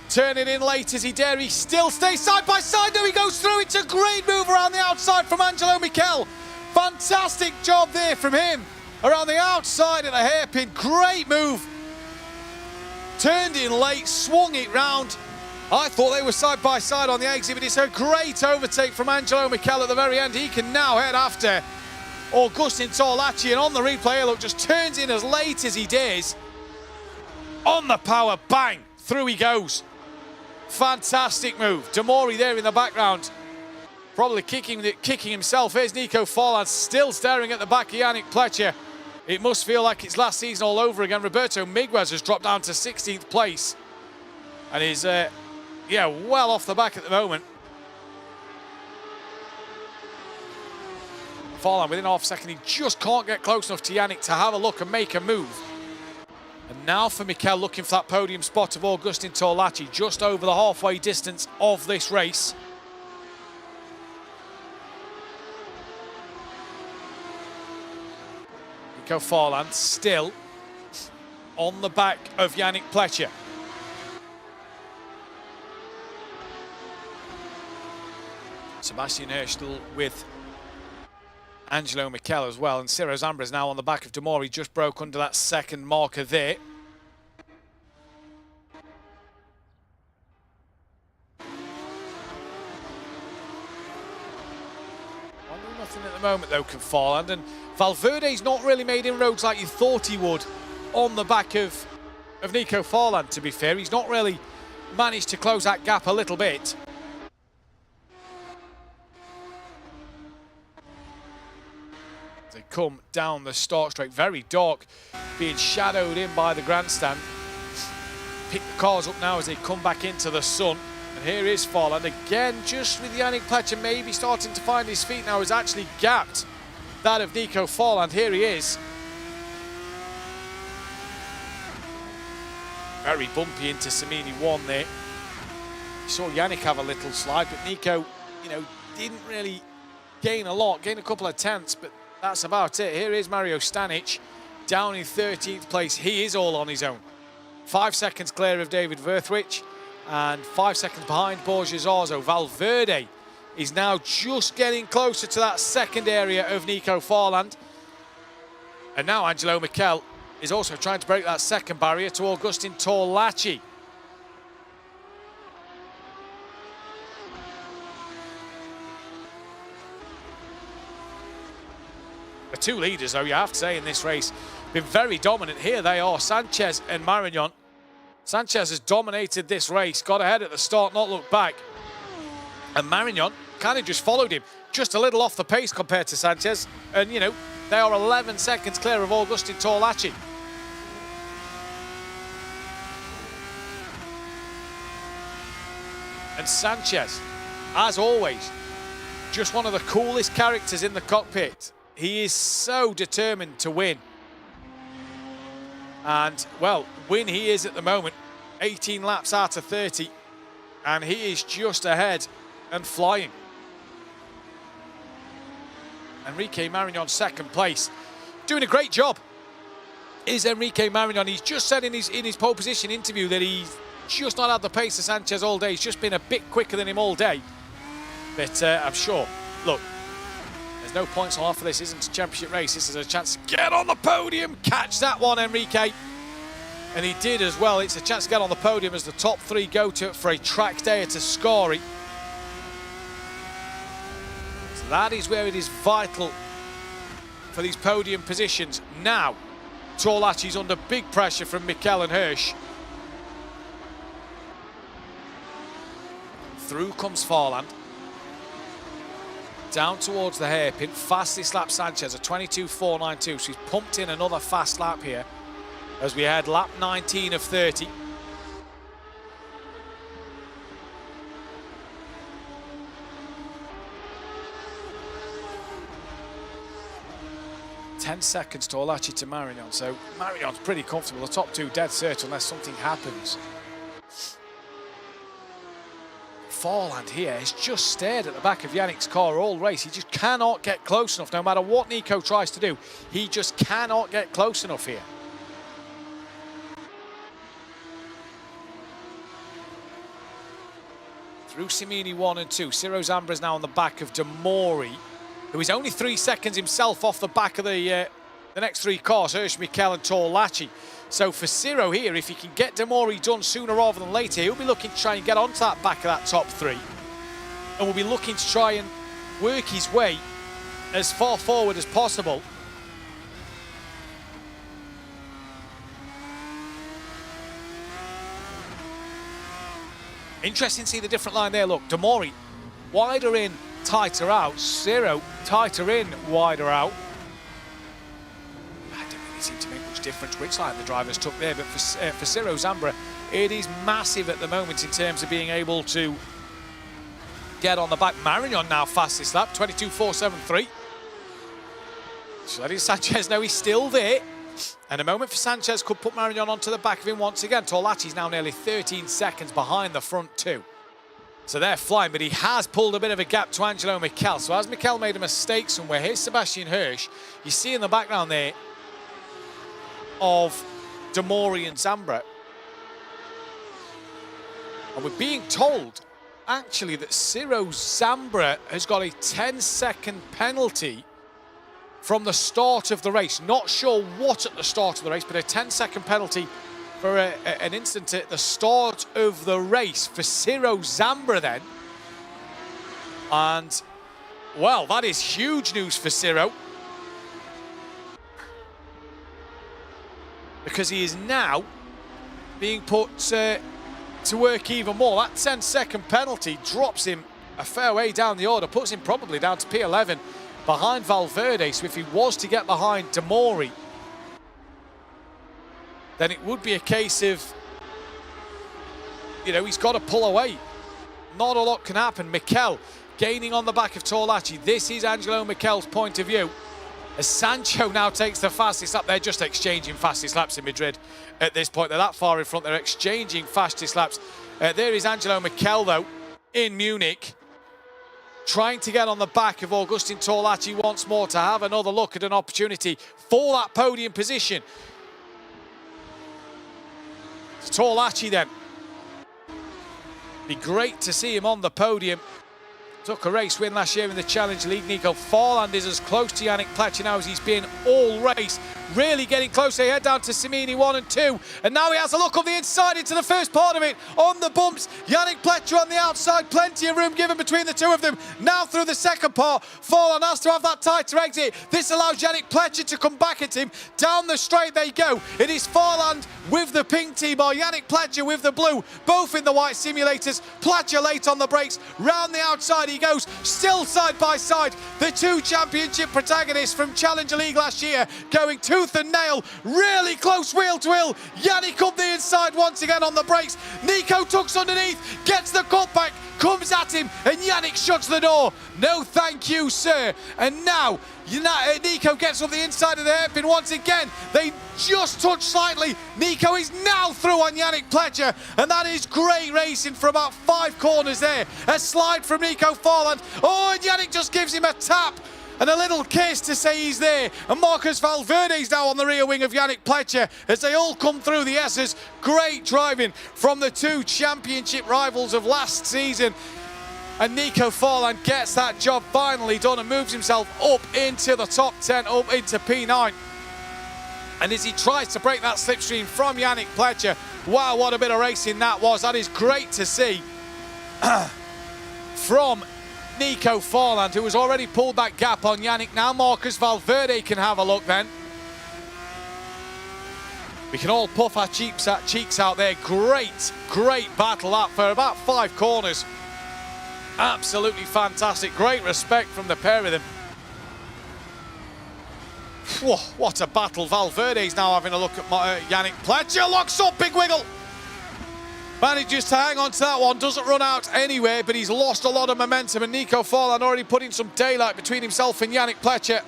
Turn it in late as he dare. He still stays side by side. No, he goes through. It's a great move around the outside from Angelo Mikel. Fantastic job there from him. Around the outside of the hairpin, great move. Turned in late, swung it round. I thought they were side by side on the exit, but it's a great overtake from Angelo Mikel at the very end. He can now head after Augustin Torlachi, and on the replay, look, just turns in as late as he dares. On the power, bang, through he goes. Fantastic move. Demori there in the background, probably kicking himself. Here's Nico Farland still staring at the back of Yannick Pletcher. It must feel like it's last season all over again. Roberto Miguez has dropped down to 16th place and is, well off the back at the moment. Farland within half a second. He just can't get close enough to Yannick to have a look and make a move. And now for Mikel, looking for that podium spot of Augustin Torlachi, just over the halfway distance of this race. Nico Forland still on the back of Yannick Pletcher. Sebastian Hirsch still with Angelo Michel as well, and Ciro Zambra is now on the back of Demore. He just broke under that second marker there. Nothing at the moment though, can Forland, and Valverde's not really made inroads like you thought he would on the back of Nico Forland, to be fair. He's not really managed to close that gap a little bit. They come down the start straight, very dark, being shadowed in by the grandstand. Pick the cars up now as they come back into the sun. And here is Forland again, just with Yannick Pletcher maybe starting to find his feet now, has actually gapped that of Nico Forland. Here he is. Very bumpy into Samini 1 there. You saw Yannick have a little slide, but Nico, didn't really gain a lot, gained a couple of tenths, but that's about it. Here is Mario Stanic down in 13th place. He is all on his own. 5 seconds clear of David Verthwich and 5 seconds behind Borges Arzo. Valverde is now just getting closer to that second area of Nico Forland. And now Angelo Michel is also trying to break that second barrier to Augustin Torlacci. The two leaders, though, you have to say, in this race, been very dominant. Here they are, Sanchez and Marignon. Sanchez has dominated this race, got ahead at the start, not looked back. And Marignon kind of just followed him, just a little off the pace compared to Sanchez. And, they are 11 seconds clear of Augustin Torlacci. And Sanchez, as always, just one of the coolest characters in the cockpit. He is so determined to win. And, well, win he is at the moment. 18 laps out of 30. And he is just ahead and flying. Enrique Marignon, second place. Doing a great job is Enrique Marignon. He's just said in his pole position interview that he's just not had the pace of Sanchez all day. He's just been a bit quicker than him all day. But I'm sure, look, there's no points on offer. This isn't a championship race. This is a chance to get on the podium. Catch that one, Enrique. And he did as well. It's a chance to get on the podium as the top three go to it for a track day at Ascari. So that is where it is vital for these podium positions. Now, Torlacci's under big pressure from Michel and Hirsch. Through comes Forland. Down towards the hairpin, fastest lap Sanchez, a 22.492, so he's pumped in another fast lap here as we had lap 19 of 30. Ten seconds Torlacci to Marignon, so Marignon's pretty comfortable. The top two dead cert unless something happens. Forland here has just stared at the back of Yannick's car all race. He just cannot get close enough. No matter what Nico tries to do, he just cannot get close enough here. Through Simini 1 and 2. Ciro Zambra is now on the back of Demore, who is only 3 seconds himself off the back of the next three cars, Hirsch, Michel and Torlacci. So for Ciro here, if he can get Demore done sooner rather than later, he'll be looking to try and get onto that back of that top three. And will be looking to try and work his way as far forward as possible. Interesting to see the different line there. Look, Demore wider in, tighter out. Ciro tighter in, wider out. I don't really seem to make much difference which line the drivers took there, but for Ciro Zambra, it is massive at the moment in terms of being able to get on the back. Marignon now fastest lap, 22.473. So letting Sanchez know he's still there. And a moment for Sanchez could put Marignon onto the back of him once again. Torlacci's now nearly 13 seconds behind the front two. So they're flying, but he has pulled a bit of a gap to Angelo Michel. So as Michel made a mistake somewhere, here's Sebastian Hirsch. You see in the background there, of Damori and Zambra. And we're being told, actually, that Ciro Zambra has got a 10-second penalty from the start of the race. Not sure what at the start of the race, but a 10-second penalty for an instant at the start of the race for Ciro Zambra then. And, well, that is huge news for Ciro, because he is now being put to work even more. That 10-second penalty drops him a fair way down the order, puts him probably down to P11 behind Valverde. So if he was to get behind Damori, then it would be a case of, you know, he's got to pull away. Not a lot can happen. Mikel gaining on the back of Torlacci. This is Angelo Mikel's point of view, as Sancho now takes the fastest lap. They're just exchanging fastest laps in Madrid at this point. They're that far in front. They're exchanging fastest laps. There is Angelo Mikel, though, in Munich, trying to get on the back of Augustin Torlacci once more to have another look at an opportunity for that podium position. Torlacci then. Be great to see him on the podium. Took a race win last year in the Challenge League. Nico Farland is as close to Yannick Pletcher now as he's been all race. Really getting close. They head down to Simini 1 and 2. And now he has a look on the inside into the first part of it. On the bumps, Yannick Pletcher on the outside. Plenty of room given between the two of them. Now through the second part, Farland has to have that tighter exit. This allows Yannick Pletcher to come back at him. Down the straight they go. It is Farland with the pink T-bar, Yannick Pletcher with the blue. Both in the white simulators. Pletcher late on the brakes. Round the outside he goes, still side by side. The two championship protagonists from Challenger League last year going tooth and nail, really close wheel to wheel. Yannick up the inside once again on the brakes. Nico tucks underneath, gets the cut back, comes at him, and Yannick shuts the door. No thank you, sir. And now Nico gets up the inside of the hairpin once again. They just touch slightly. Nico is now through on Yannick Pletcher, and that is great racing for about 5 corners there. A slide from Nico Farland. Oh, and Yannick just gives him a tap and a little kiss to say he's there. And Marcus Valverde's now on the rear wing of Yannick Pletcher as they all come through the S's. Great driving from the two championship rivals of last season. And Nico Farland gets that job finally done and moves himself up into the top 10, up into P9. And as he tries to break that slipstream from Yannick Pletcher, wow, what a bit of racing that was. That is great to see from Nico Farland, who has already pulled that gap on Yannick. Now Marcus Valverde can have a look then. We can all puff our cheeks out there. Great, great battle that for about 5 corners. Absolutely fantastic. Great respect from the pair of them. Whoa, what a battle. Valverde's now having a look at Yannick Pletcher. Locks up, big wiggle. Manages to hang on to that one. Doesn't run out anywhere, but he's lost a lot of momentum. And Nico Farland already putting some daylight between himself and Yannick Pletcher.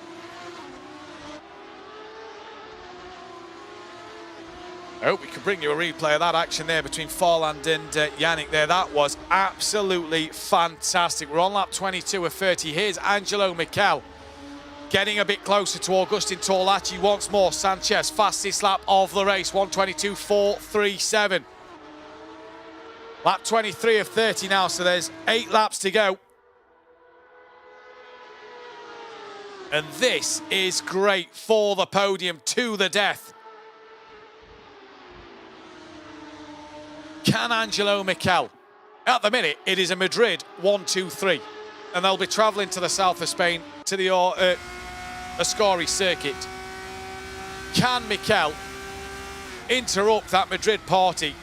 I hope we can bring you a replay of that action there between Farland and Yannick there. That was absolutely fantastic. We're on lap 22 of 30. Here's Angelo Mikel getting a bit closer to Augustin Torlacci once more. Sanchez, fastest lap of the race, 1:22.437. Lap 23 of 30 now, so there's 8 laps to go. And this is great for the podium to the death. Can Angelo Mikel? At the minute, it is a Madrid 1-2-3. And they'll be travelling to the south of Spain, to the Ascari circuit. Can Mikel interrupt that Madrid party?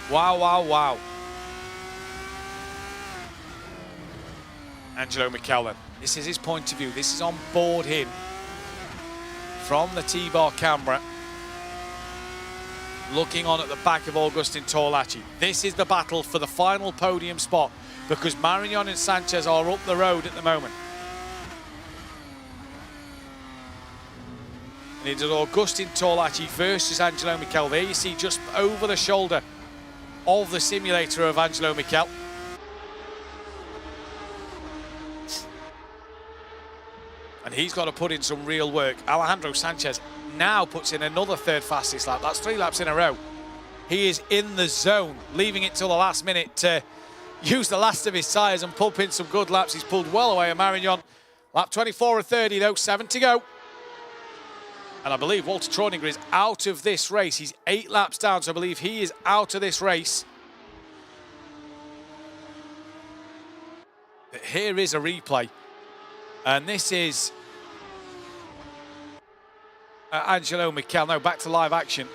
Wow, wow, wow. Angelo Mikel then. This is his point of view. This is on board him from the T-bar camera, looking on at the back of Augustin Torlacci. This is the battle for the final podium spot, because Marignon and Sanchez are up the road at the moment. And it is Augustin Torlacci versus Angelo Mikel. There you see just over the shoulder of the simulator of Angelo Mikel. And he's got to put in some real work. Alejandro Sanchez now puts in another third fastest lap. That's 3 laps in a row. He is in the zone, leaving it till the last minute to use the last of his tyres and pump in some good laps. He's pulled well away of Marignon. Lap 24 and 30 though, 7 to go. And I believe Walter Treuninger is out of this race. He's 8 laps down, so I believe he is out of this race. But here is a replay. And this is Angelo Michel. Now back to live action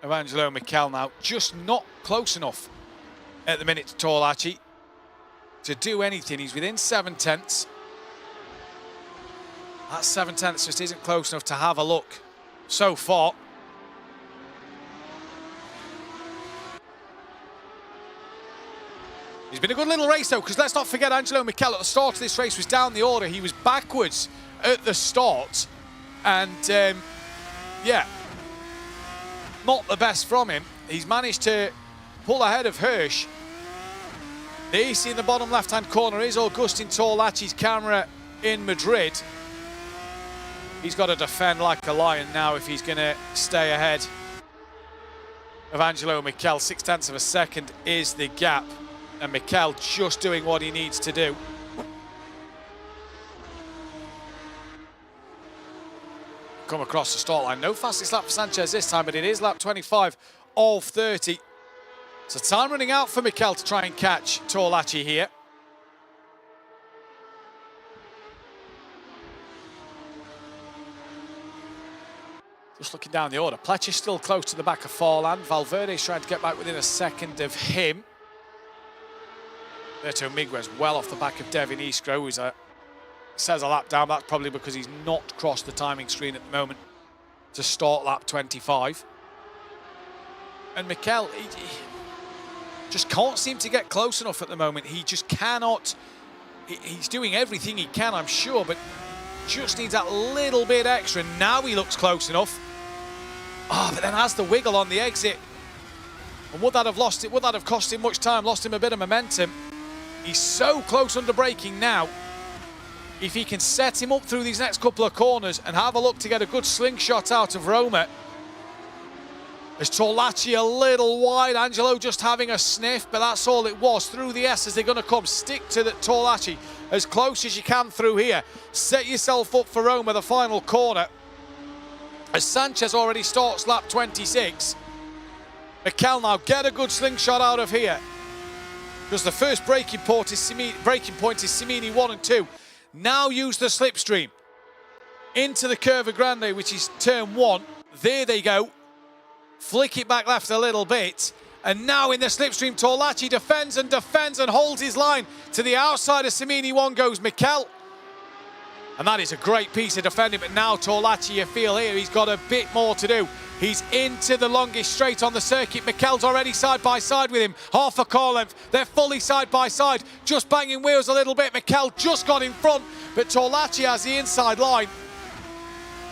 of Angelo Michel now. Just not close enough at the minute to Torlacci to do anything. He's within 7 tenths. That 7 tenths just isn't close enough to have a look so far. It's been a good little race though, because let's not forget Angelo Michel at the start of this race was down the order. He was backwards at the start. And yeah, not the best from him. He's managed to pull ahead of Hirsch. The AC in the bottom left-hand corner is Augustin Torlacci's camera in Madrid. He's got to defend like a lion now if he's going to stay ahead of Angelo Michel. 6 tenths of a second is the gap. And Michel just doing what he needs to do. Come across the start line. No fastest lap for Sanchez this time, but it is lap 25 of 30. So time running out for Michel to try and catch Torlacci here. Just looking down the order. Pletcher's still close to the back of Forland. Valverde's trying to get back within a second of him. Berto Miguez well off the back of Devin Iskro, who's says a lap down. That's probably because he's not crossed the timing screen at the moment to start lap 25. And Michel, he just can't seem to get close enough at the moment. He just cannot. He's doing everything he can, I'm sure, but just needs that little bit extra. Now he looks close enough. Oh, but then has the wiggle on the exit. And would that have lost it? Would that have cost him much time? Lost him a bit of momentum. He's so close under braking now. If he can set him up through these next couple of corners and have a look to get a good slingshot out of Roma. As Torlacci a little wide, Angelo just having a sniff, but that's all it was. Through the S as they're going to come. Stick to the Torlacci as close as you can through here. Set yourself up for Roma, the final corner. As Sanchez already starts lap 26. Michel now get a good slingshot out of here. Because the first braking point is Simini 1 and 2. Now use the slipstream into the Curva Grande, which is turn 1. There they go. Flick it back left a little bit. And now in the slipstream, Torlacci defends and holds his line. To the outside of Simini 1 goes Michel. And that is a great piece of defending. But now Torlacci, you feel here, he's got a bit more to do. He's into the longest straight on the circuit. Michel's already side by side with him. Half a car length. They're fully side by side. Just banging wheels a little bit. Michel just got in front. But Torlacci has the inside line.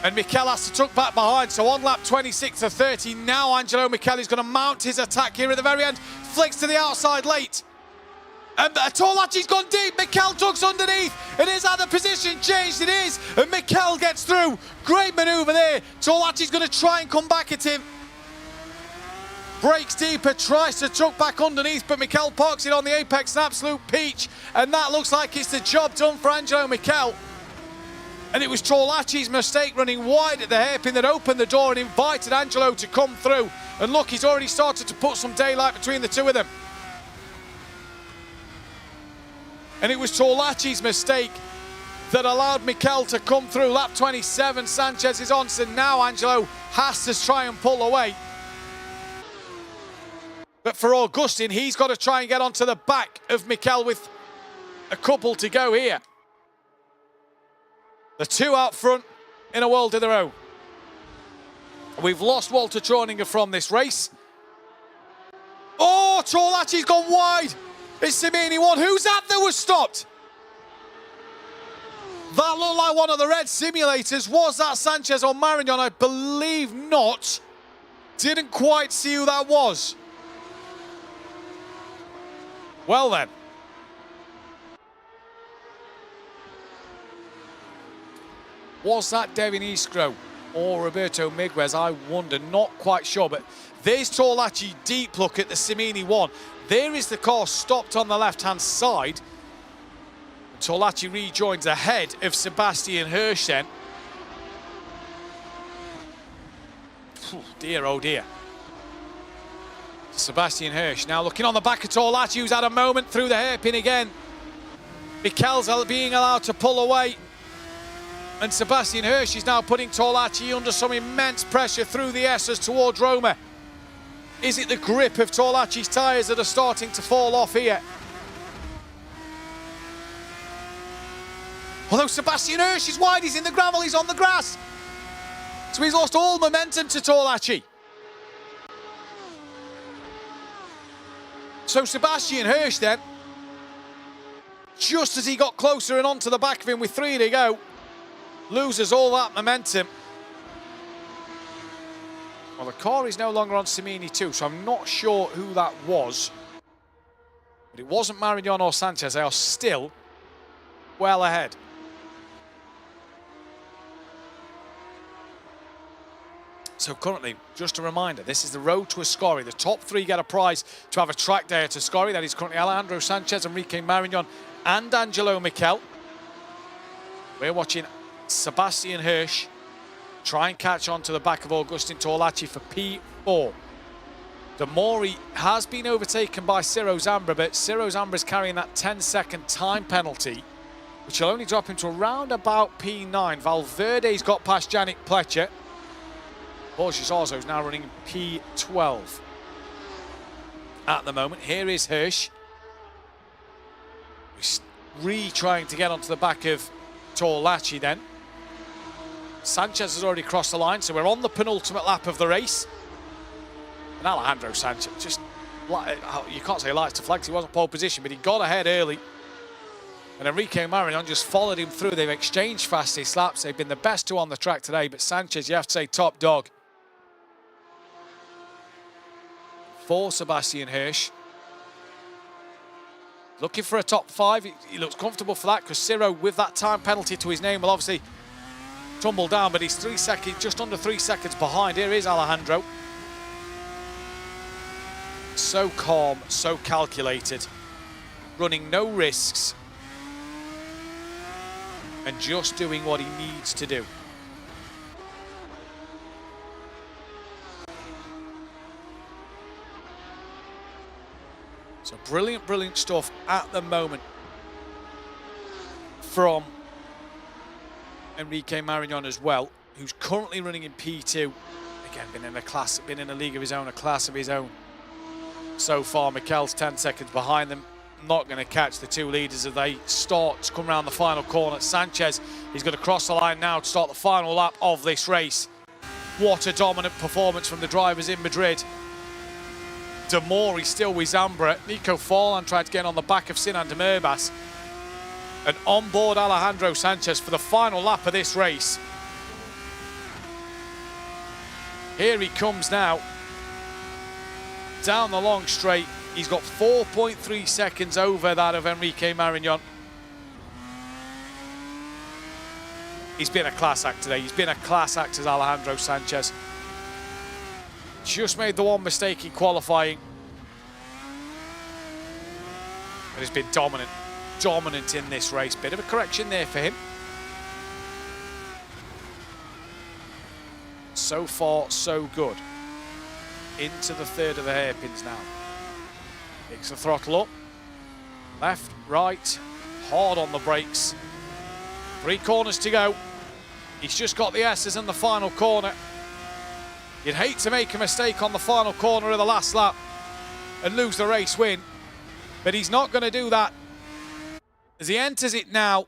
And Michel has to tuck back behind. So on lap 26 to 30, now Angelo Michel is going to mount his attack here at the very end. Flicks to the outside late. And Torlacci's gone deep. Michel tucks underneath. It is how the position changed. It is. And Michel gets through. Great manoeuvre there. Torlacci's going to try and come back at him. Breaks deeper. Tries to tuck back underneath. But Michel parks it on the apex. An absolute peach. And that looks like it's the job done for Angelo Michel. And it was Torlacci's mistake running wide at the hairpin that opened the door and invited Angelo to come through. And look, he's already started to put some daylight between the two of them. And it was Torlacci's mistake that allowed Michel to come through. Lap 27, Sanchez is on, so now Angelo has to try and pull away. But for Augustin, he's got to try and get onto the back of Michel with a couple to go here. The two out front in a world of their own. We've lost Walter Treuninger from this race. Oh, Torlacci's gone wide. It's Simini 1. Who's that was stopped? That looked like one of the red simulators. Was that Sanchez or Marignon? I believe not. Didn't quite see who that was. Well then. Was that Devin Iskro or Roberto Miguez? I wonder, not quite sure. But there's Torlacci, deep look at the Simini one. There is the car stopped on the left-hand side. Torlacci rejoins ahead of Sebastian Hirsch then. Dear, oh dear. Sebastian Hirsch now looking on the back of Torlacci, who's had a moment through the hairpin again. Mikel's being allowed to pull away. And Sebastian Hirsch is now putting Torlacci under some immense pressure through the S's towards Roma. Is it the grip of Torlacci's tyres that are starting to fall off here? Although Sebastian Hirsch is wide, he's in the gravel, he's on the grass. So he's lost all momentum to Torlacci. So Sebastian Hirsch then, just as he got closer and onto the back of him with 3 to go, loses all that momentum. Well, the car is no longer on Simini 2, so I'm not sure who that was. But it wasn't Marignano or Sanchez. They are still well ahead. So currently, just a reminder, this is the road to Ascari. The top 3 get a prize to have a track day at Ascari. That is currently Alejandro Sanchez, Enrique Marignon and Angelo Michel. We're watching Sebastian Hirsch try and catch on to the back of Augustin Torlacci for P4. Demori has been overtaken by Ciro Zambra, but Ciro Zambra is carrying that 10-second time penalty, which will only drop him to around about P9. Valverde's got past Yannick Pletcher. Borges Orzo is now running P12 at the moment. Here is Hirsch. He's trying to get onto the back of Torlacci then. Sanchez has already crossed the line, so we're on the penultimate lap of the race. And Alejandro Sanchez, just, you can't say lights to flags, he wasn't pole position, but he got ahead early. And Enrique Marignon just followed him through. They've exchanged fastest laps. They've been the best 2 on the track today, but Sanchez, you have to say, top dog. For Sebastian Hirsch. Looking for a top 5. He looks comfortable for that because Ciro, with that time penalty to his name, will obviously tumble down, but he's 3 seconds, just under 3 seconds behind. Here is Alejandro. So calm, so calculated, running no risks, and just doing what he needs to do. So brilliant, brilliant stuff at the moment from Enrique Marignon as well, who's currently running in P2. Again, been in a league of his own, a class of his own. So far, Mikel's 10 seconds behind them. Not going to catch the 2 leaders as they start to come around the final corner. Sanchez, he's going to cross the line now to start the final lap of this race. What a dominant performance from the drivers in Madrid. Demori still with Zambra. Nico Forlan tried to get on the back of Sinan Demirbas. And on board Alejandro Sanchez for the final lap of this race. Here he comes now. Down the long straight. He's got 4.3 seconds over that of Enrique Marignon. He's been a class act today. He's been a class act as Alejandro Sanchez. Just made the one mistake in qualifying. But he's been dominant in this race. Bit of a correction there for him. So far, so good. Into the 3rd of the hairpins now. Picks the throttle up. Left, right, hard on the brakes. 3 corners to go. He's just got the S's in the final corner. You'd hate to make a mistake on the final corner of the last lap and lose the race win, but he's not going to do that. As he enters it now,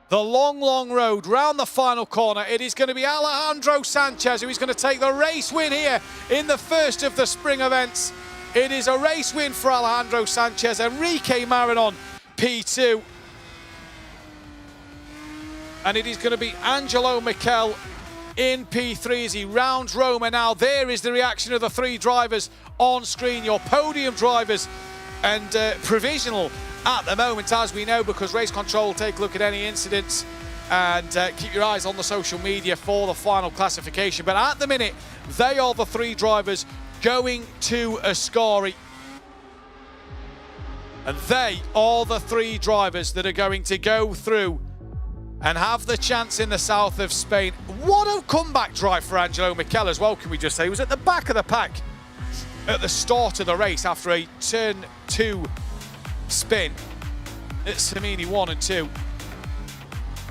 the long, long road round the final corner, it is going to be Alejandro Sanchez who is going to take the race win here in the first of the spring events. It is a race win for Alejandro Sanchez. Enrique Marignon, P2. And it is going to be Angelo Michel in P3 as he rounds Roma now. There is the reaction of the 3 drivers on screen, your podium drivers, and provisional at the moment, as we know, because race control will take a look at any incidents. and keep your eyes on the social media for the final classification. But at the minute, they are the 3 drivers going to Ascari. And they are the 3 drivers that are going to go through and have the chance in the south of Spain. What a comeback drive for Angelo Michel as well, can we just say. He was at the back of the pack at the start of the race after a turn 2 spin at Samini 1 and 2.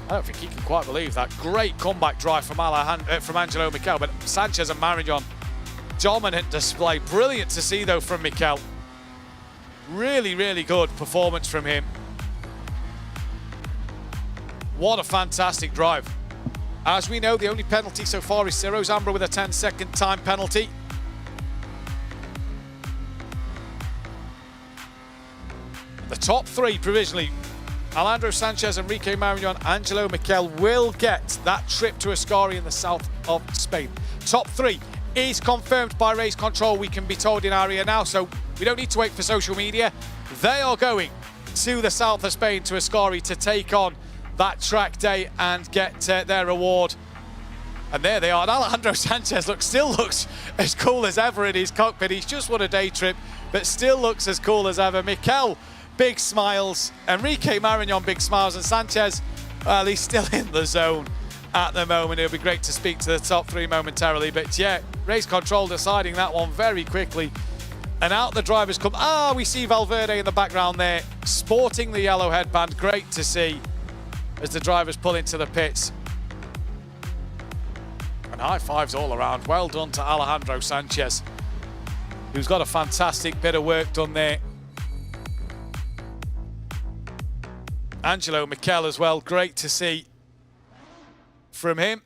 I don't think he can quite believe that. Great comeback drive from Angelo Michel, but Sanchez and Marignon, dominant display. Brilliant to see though from Michel. Really, really good performance from him. What a fantastic drive. As we know, the only penalty so far is Ciro Zambra with a 10-second time penalty. The top 3 provisionally, Alejandro Sanchez, Enrique Marignon, Angelo Michel will get that trip to Ascari in the south of Spain. Top 3 is confirmed by race control, we can be told in our ear now, so we don't need to wait for social media. They are going to the south of Spain, to Ascari, to take on that track day and get their reward. And there they are. And Alejandro Sanchez still looks as cool as ever in his cockpit. He's just won a day trip, but still looks as cool as ever. Michel, big smiles. Enrique Marignon, big smiles. And Sanchez, well, he's still in the zone at the moment. It'll be great to speak to the top 3 momentarily. But yeah, race control deciding that one very quickly. And out the drivers come. We see Valverde in the background there, sporting the yellow headband. Great to see as the drivers pull into the pits. And high fives all around. Well done to Alejandro Sanchez, who's got a fantastic bit of work done there. Angelo Michel as well, great to see from him.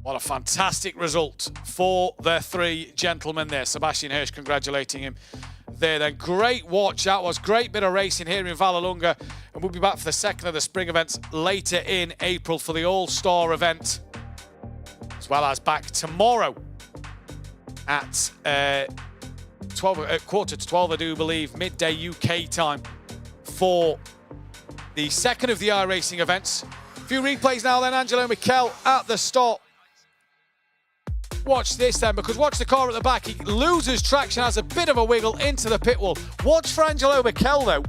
What a fantastic result for the 3 gentlemen there. Sebastian Hirsch congratulating him there then. Great watch that was. Great bit of racing here in Vallelunga. And we'll be back for the second of the spring events later in April for the All-Star event. As well as back tomorrow at quarter to 12, I do believe, midday UK time for the second of the iRacing events. A few replays now then. Angelo Michel at the start. Watch this then, because watch the car at the back. He loses traction, has a bit of a wiggle into the pit wall. Watch for Angelo Michel though.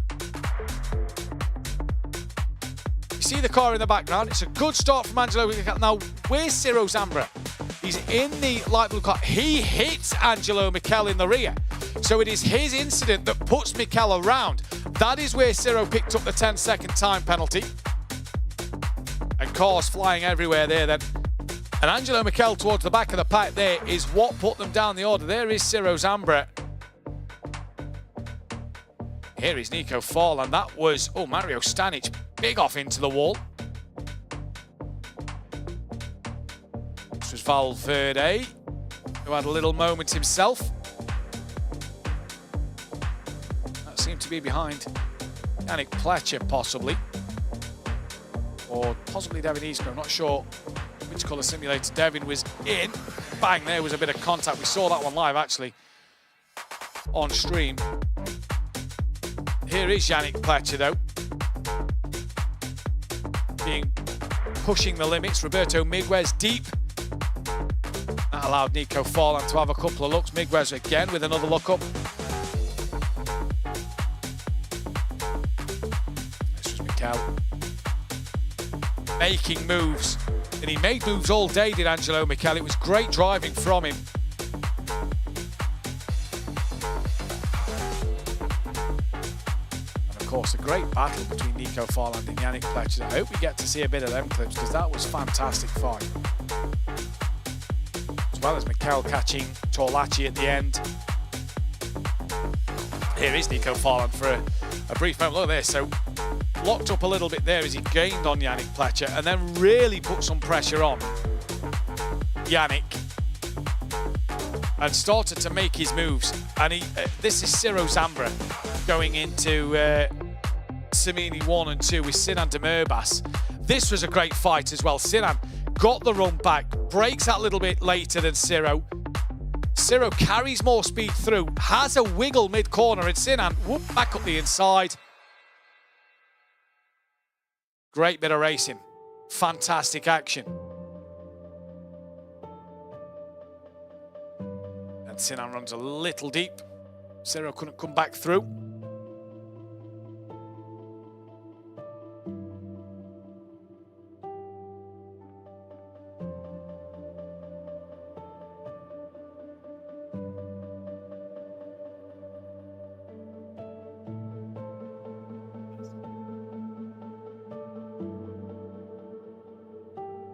You see the car in the background. It's a good start from Angelo Michel. Now, where's Ciro Zambra? He's in the light blue car. He hits Angelo Michel in the rear. So it is his incident that puts Michel around. That is where Ciro picked up the 10-second time penalty. And cars flying everywhere there then. And Angelo Michel towards the back of the pack there is what put them down the order. There is Ciro Zambra. Here is Nico Fall, and that was, Mario Stanic, big off into the wall. This was Valverde, who had a little moment himself. That seemed to be behind Yannick Pletcher, possibly. Or possibly Devin Eastman, I'm not sure which colour simulator Devin was in. Bang, there was a bit of contact. We saw that one live, actually, on stream. Here is Yannick Pletcher, though. Pushing the limits. Roberto Miguez deep. That allowed Nico Forlan to have a couple of looks. Miguez again with another look up. This was Michel. Making moves. And he made moves all day, did Angelo Michel. It was great driving from him. And of course, a great battle between Nico Forlan and Yannick Pletcher. I hope we get to see a bit of them clips, because that was fantastic fun. As well as Michel catching Torlacci at the end. Here is Nico Forlan for a brief moment. Look at this. So locked up a little bit there as he gained on Yannick Pletcher, and then really put some pressure on Yannick and started to make his moves. And this is Ciro Zambra going into Samini 1 and 2 with Sinan Demurbas. This was a great fight as well. Sinan got the run back, brakes that little bit later than Ciro. Ciro carries more speed through, has a wiggle mid-corner, and Sinan back up the inside. Great bit of racing. Fantastic action. And Sinan runs a little deep. Ciro couldn't come back through.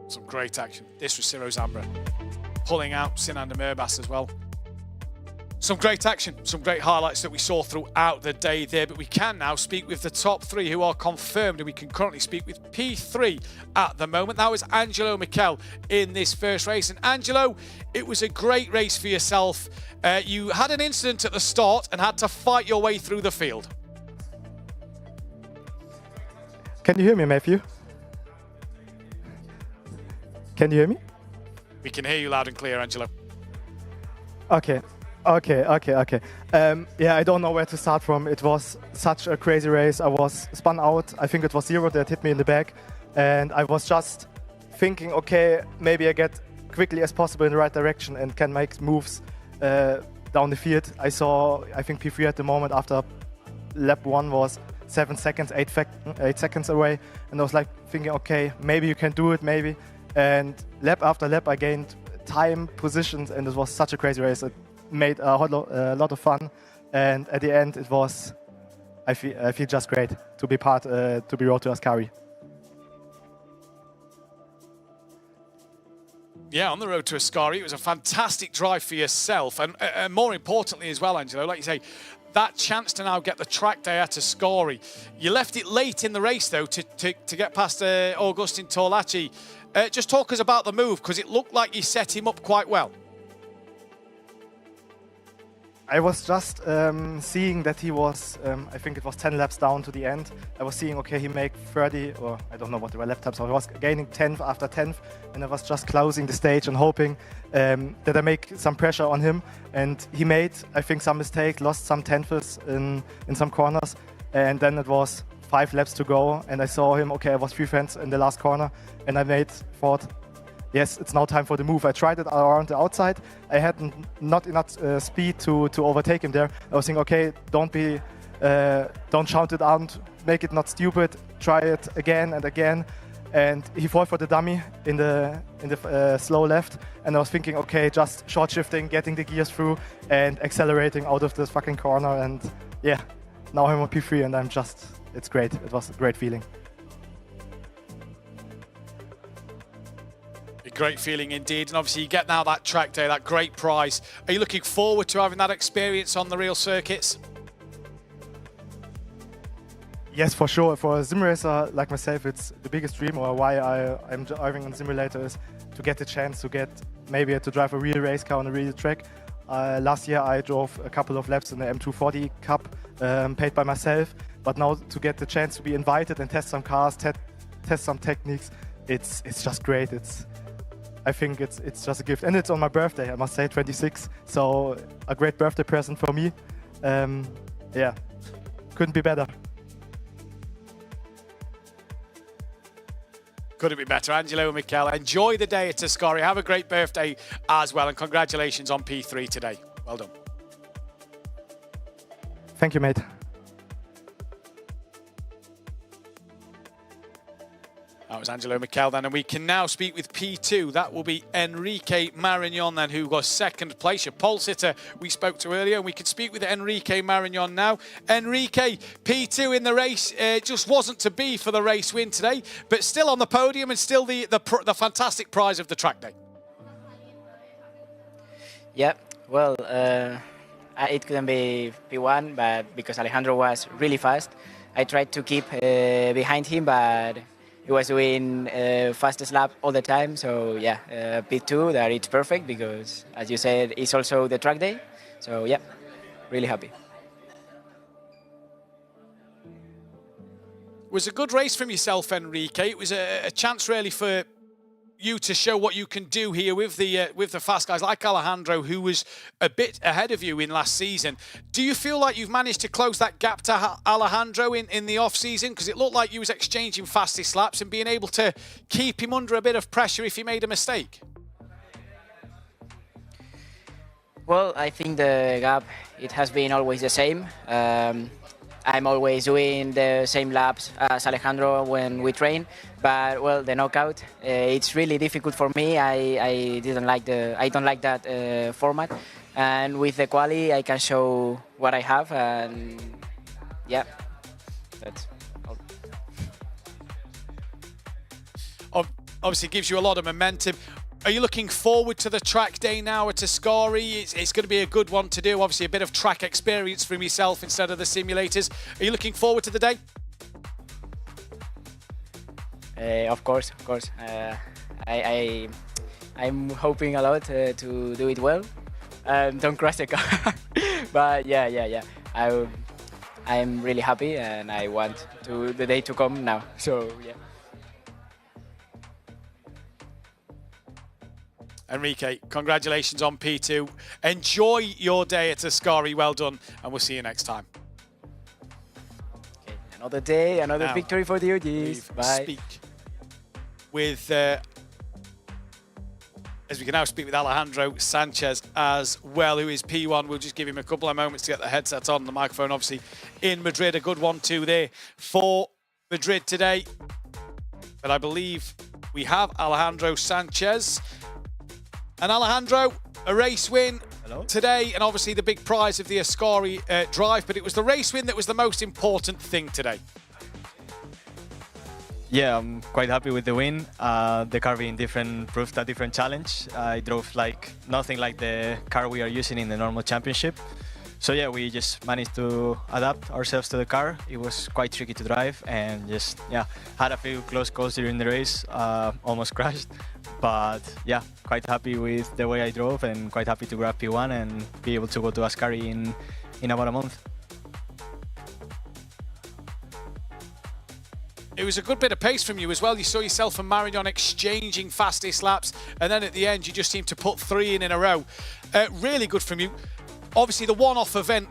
Some great action. This was Ciro Zambra pulling out Sinan Demirbas as well. Some great action, some great highlights that we saw throughout the day there, but we can now speak with the top three who are confirmed, and we can currently speak with P3 at the moment. That was Angelo Mikel in this first race. And Angelo, it was a great race for yourself. You had an incident at the start and had to fight your way through the field. Can you hear me, Matthew? Can you hear me? We can hear you loud and clear, Angelo. Okay. Yeah, I don't know where to start from. It was such a crazy race. I was spun out. I think it was Zero that hit me in the back. And I was just thinking, okay, maybe I get quickly as possible in the right direction and can make moves down the field. I saw, I think P3 at the moment after lap 1 was 7 seconds, 8 seconds away. And I was like thinking, okay, maybe you can do it, maybe. And lap after lap, I gained time, positions, and it was such a crazy race. It made a lot of fun, and at the end, it was. I feel just great to be part, to be road to Ascari. Yeah, on the road to Ascari, it was a fantastic drive for yourself, and more importantly as well, Angelo, like you say, that chance to now get the track day at Ascari. You left it late in the race though to get past Augustin Torlacci. Just talk us about the move, because it looked like you set him up quite well. I was just seeing that he was, I think it was 10 laps down to the end. I was seeing, okay, he make 30, or I don't know what they were lap times, so I was gaining 10th after 10th, and I was just closing the stage and hoping that I make some pressure on him. And he made, I think, some mistake, lost some tenths in some corners, and then it was 5 laps to go, and I saw him, okay, I was 3 fence in the last corner, and I thought, yes, it's now time for the move. I tried it around the outside. I had not enough speed to overtake him there. I was thinking, okay, don't shout it out, make it not stupid, try it again and again. And he fought for the dummy in the slow left, and I was thinking, okay, just short shifting, getting the gears through, and accelerating out of this fucking corner. And yeah, now I'm on P3, and it's great. It was a great feeling. A great feeling indeed, and obviously you get now that track day, that great prize. Are you looking forward to having that experience on the real circuits? Yes, for sure. For a sim racer like myself, it's the biggest dream, or why I'm driving on simulator, is to get the chance to to drive a real race car on a real track. Last year I drove a couple of laps in the M240 Cup, paid by myself, but now to get the chance to be invited and test some cars, test some techniques, it's just great. I think it's just a gift, and it's on my birthday, I must say, 26. So a great birthday present for me. Yeah, couldn't be better. Couldn't be better. Angelo Mikel, enjoy the day at Ascari. Have a great birthday as well, and congratulations on P3 today. Well done. Thank you, mate. That was Angelo Mikel then, and we can now speak with P2. That will be Enrique Marignon then, who was second place, your pole sitter we spoke to earlier, and we can speak with Enrique Marignon now. Enrique, P2 in the race, just wasn't to be for the race win today, but still on the podium and still the fantastic prize of the track day. Yeah, well, it couldn't be P1, but because Alejandro was really fast, I tried to keep behind him, but he was doing fastest lap all the time. So yeah, P2, that it's perfect because, as you said, it's also the track day. So yeah, really happy. It was a good race from yourself, Enrique. It was a chance really for you to show what you can do here with the fast guys like Alejandro, who was a bit ahead of you in last season. Do you feel like you've managed to close that gap to Alejandro in the off season? Because it looked like you was exchanging fastest laps and being able to keep him under a bit of pressure if he made a mistake. Well, I think the gap, it has been always the same. I'm always doing the same laps as Alejandro when we train, but well, the knockout, it's really difficult for me. I don't like that format, and with the quali, I can show what I have, and yeah, that's all. Obviously, it gives you a lot of momentum. Are you looking forward to the track day now at Ascari? It's going to be a good one to do. Obviously, a bit of track experience from yourself instead of the simulators. Are you looking forward to the day? Of course. I'm hoping a lot to do it well. Don't crash the car. But yeah. I'm really happy, and I want the day to come now. So yeah. Enrique, congratulations on P2. Enjoy your day at Ascari. Well done, and we'll see you next time. Okay, another day, another victory for the OGs. Bye. Speak with, as we can now speak with Alejandro Sanchez as well, who is P1. We'll just give him a couple of moments to get the headset on, the microphone, obviously, in Madrid. A good 1-2 there for Madrid today. But I believe we have Alejandro Sanchez. And Alejandro, a race win today, and obviously the big prize of the Ascari drive, but it was the race win that was the most important thing today. Yeah, I'm quite happy with the win. The car being different proved a different challenge. I drove like nothing like the car we are using in the normal championship. So yeah, we just managed to adapt ourselves to the car. It was quite tricky to drive, and just had a few close calls during the race. Almost crashed, but yeah, quite happy with the way I drove, and quite happy to grab P1 and be able to go to Ascari in about a month. It was a good bit of pace from you as well. You saw yourself and Marignon exchanging fastest laps, and then at the end you just seemed to put 3 in a row. Really good from you. Obviously the one-off event,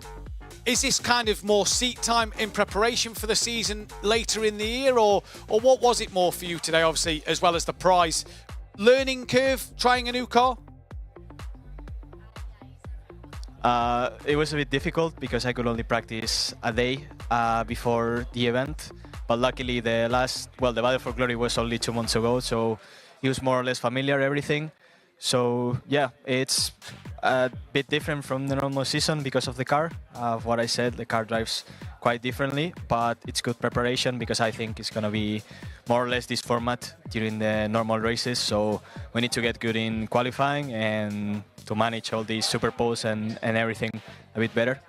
is this kind of more seat time in preparation for the season later in the year, or what was it more for you today, obviously, as well as the prize? Learning curve, trying a new car? It was a bit difficult because I could only practice a day before the event. But luckily the Battle for Glory was only 2 months ago, so it was more or less familiar, everything. So yeah, it's a bit different from the normal season because of the car. What I said, the car drives quite differently, but it's good preparation because I think it's going to be more or less this format during the normal races. So we need to get good in qualifying and to manage all these super poles and everything a bit better.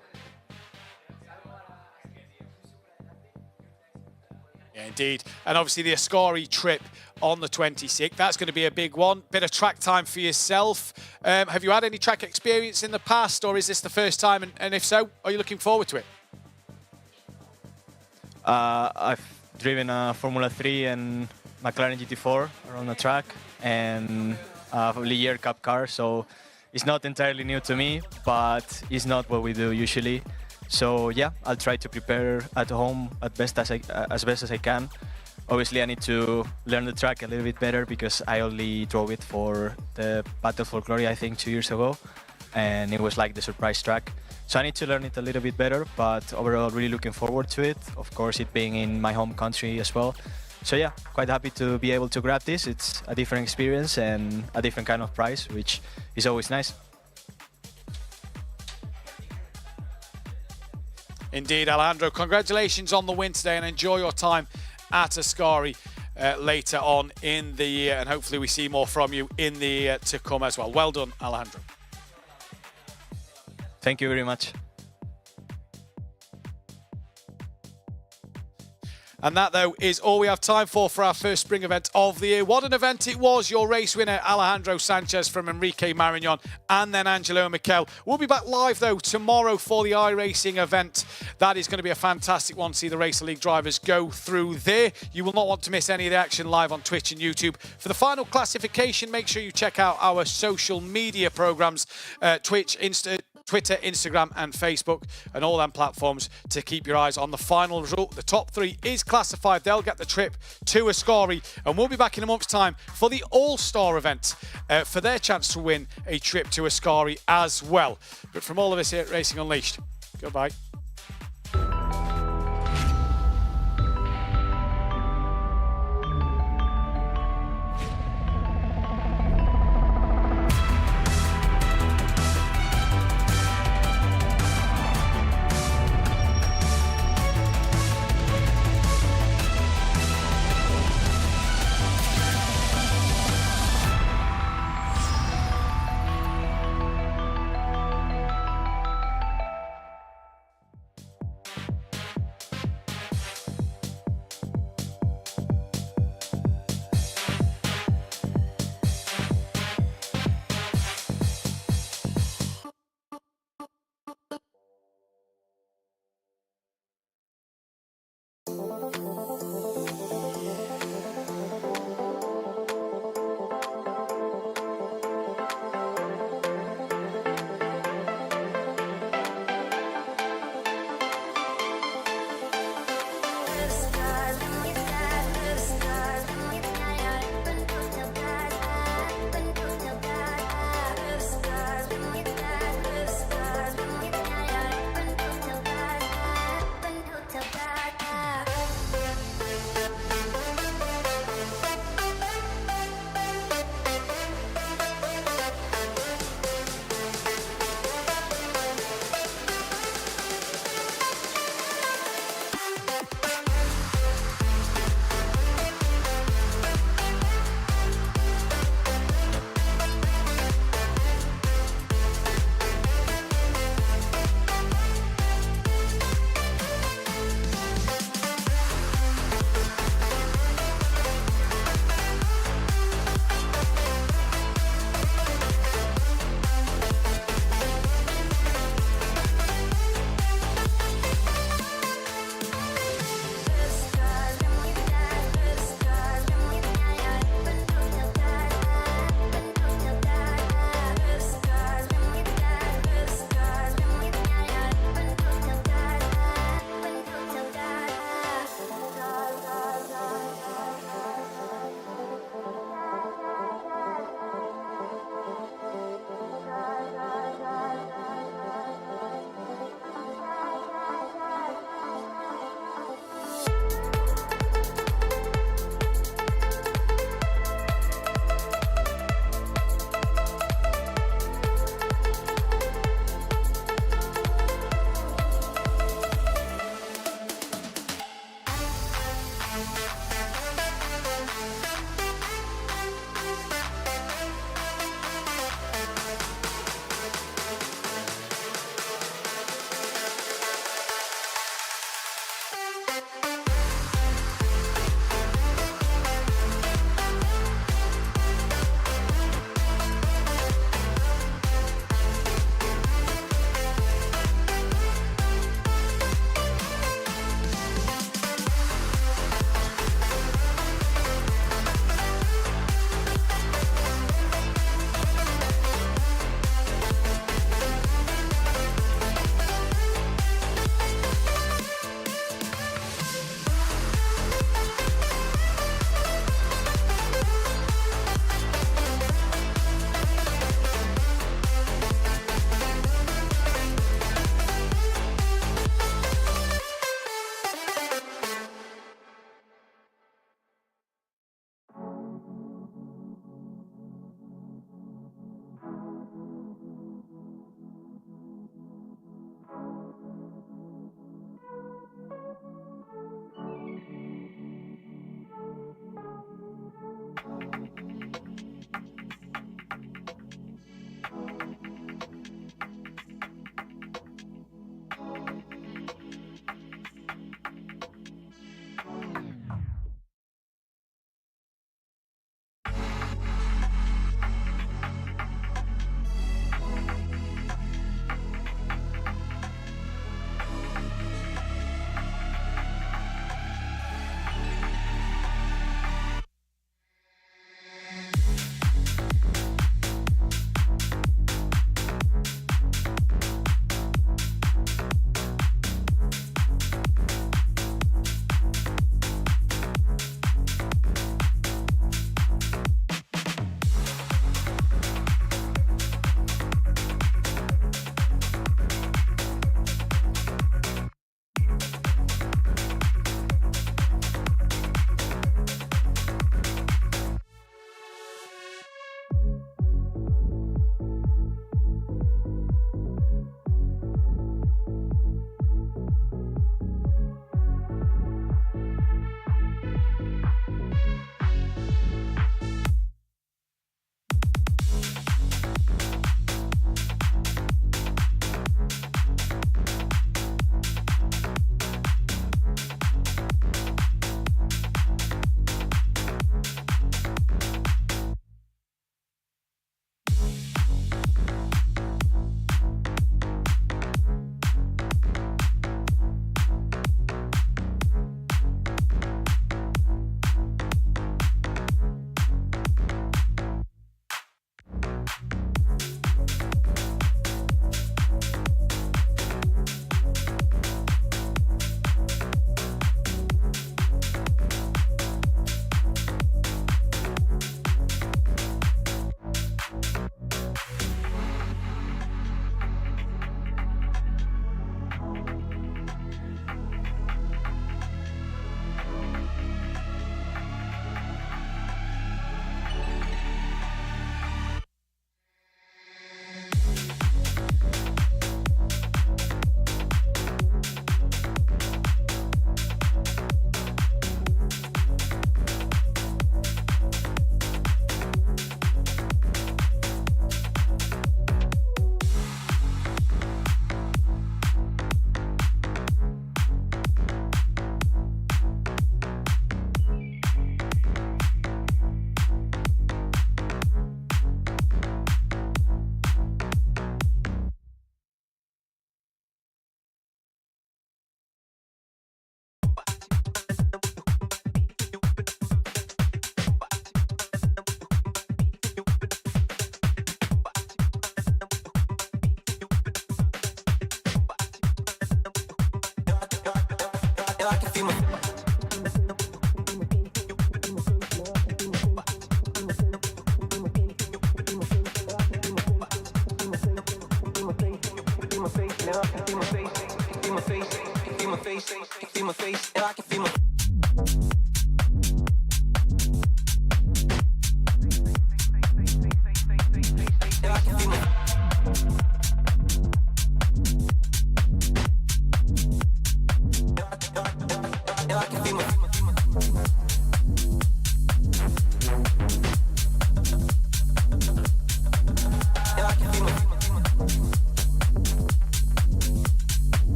Yeah, indeed. And obviously the Ascari trip on the 26th, that's going to be a big one. Bit of track time for yourself. Have you had any track experience in the past, or is this the first time? And if so, are you looking forward to it? I've driven a Formula 3 and McLaren GT4 around the track, and a Ligier Cup car, so it's not entirely new to me, but it's not what we do usually. So yeah, I'll try to prepare at home as best as I can. Obviously, I need to learn the track a little bit better because I only drove it for the Battle for Glory, I think, 2 years ago, and it was like the surprise track. So I need to learn it a little bit better, but overall, really looking forward to it. Of course, it being in my home country as well. So yeah, quite happy to be able to grab this. It's a different experience and a different kind of prize, which is always nice. Indeed, Alejandro, congratulations on the win today, and enjoy your time at Ascari later on in the year, and hopefully we see more from you in the year to come as well. Well done, Alejandro. Thank you very much. And that, though, is all we have time for our first spring event of the year. What an event it was. Your race winner, Alejandro Sanchez from Enrique Marignon, and then Angelo Miquel. We'll be back live, though, tomorrow for the iRacing event That is going to be a fantastic one to see the Racer League drivers go through there. You will not want to miss any of the action live on Twitch and YouTube. For the final classification, make sure you check out our social media programs, Twitch, Twitter, Instagram and Facebook and all them platforms to keep your eyes on the final result. The top 3 is classified. They'll get the trip to Ascari, and we'll be back in a month's time for the All-Star event for their chance to win a trip to Ascari as well. But from all of us here at Racing Unleashed, goodbye.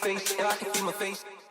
face, and I can feel my face.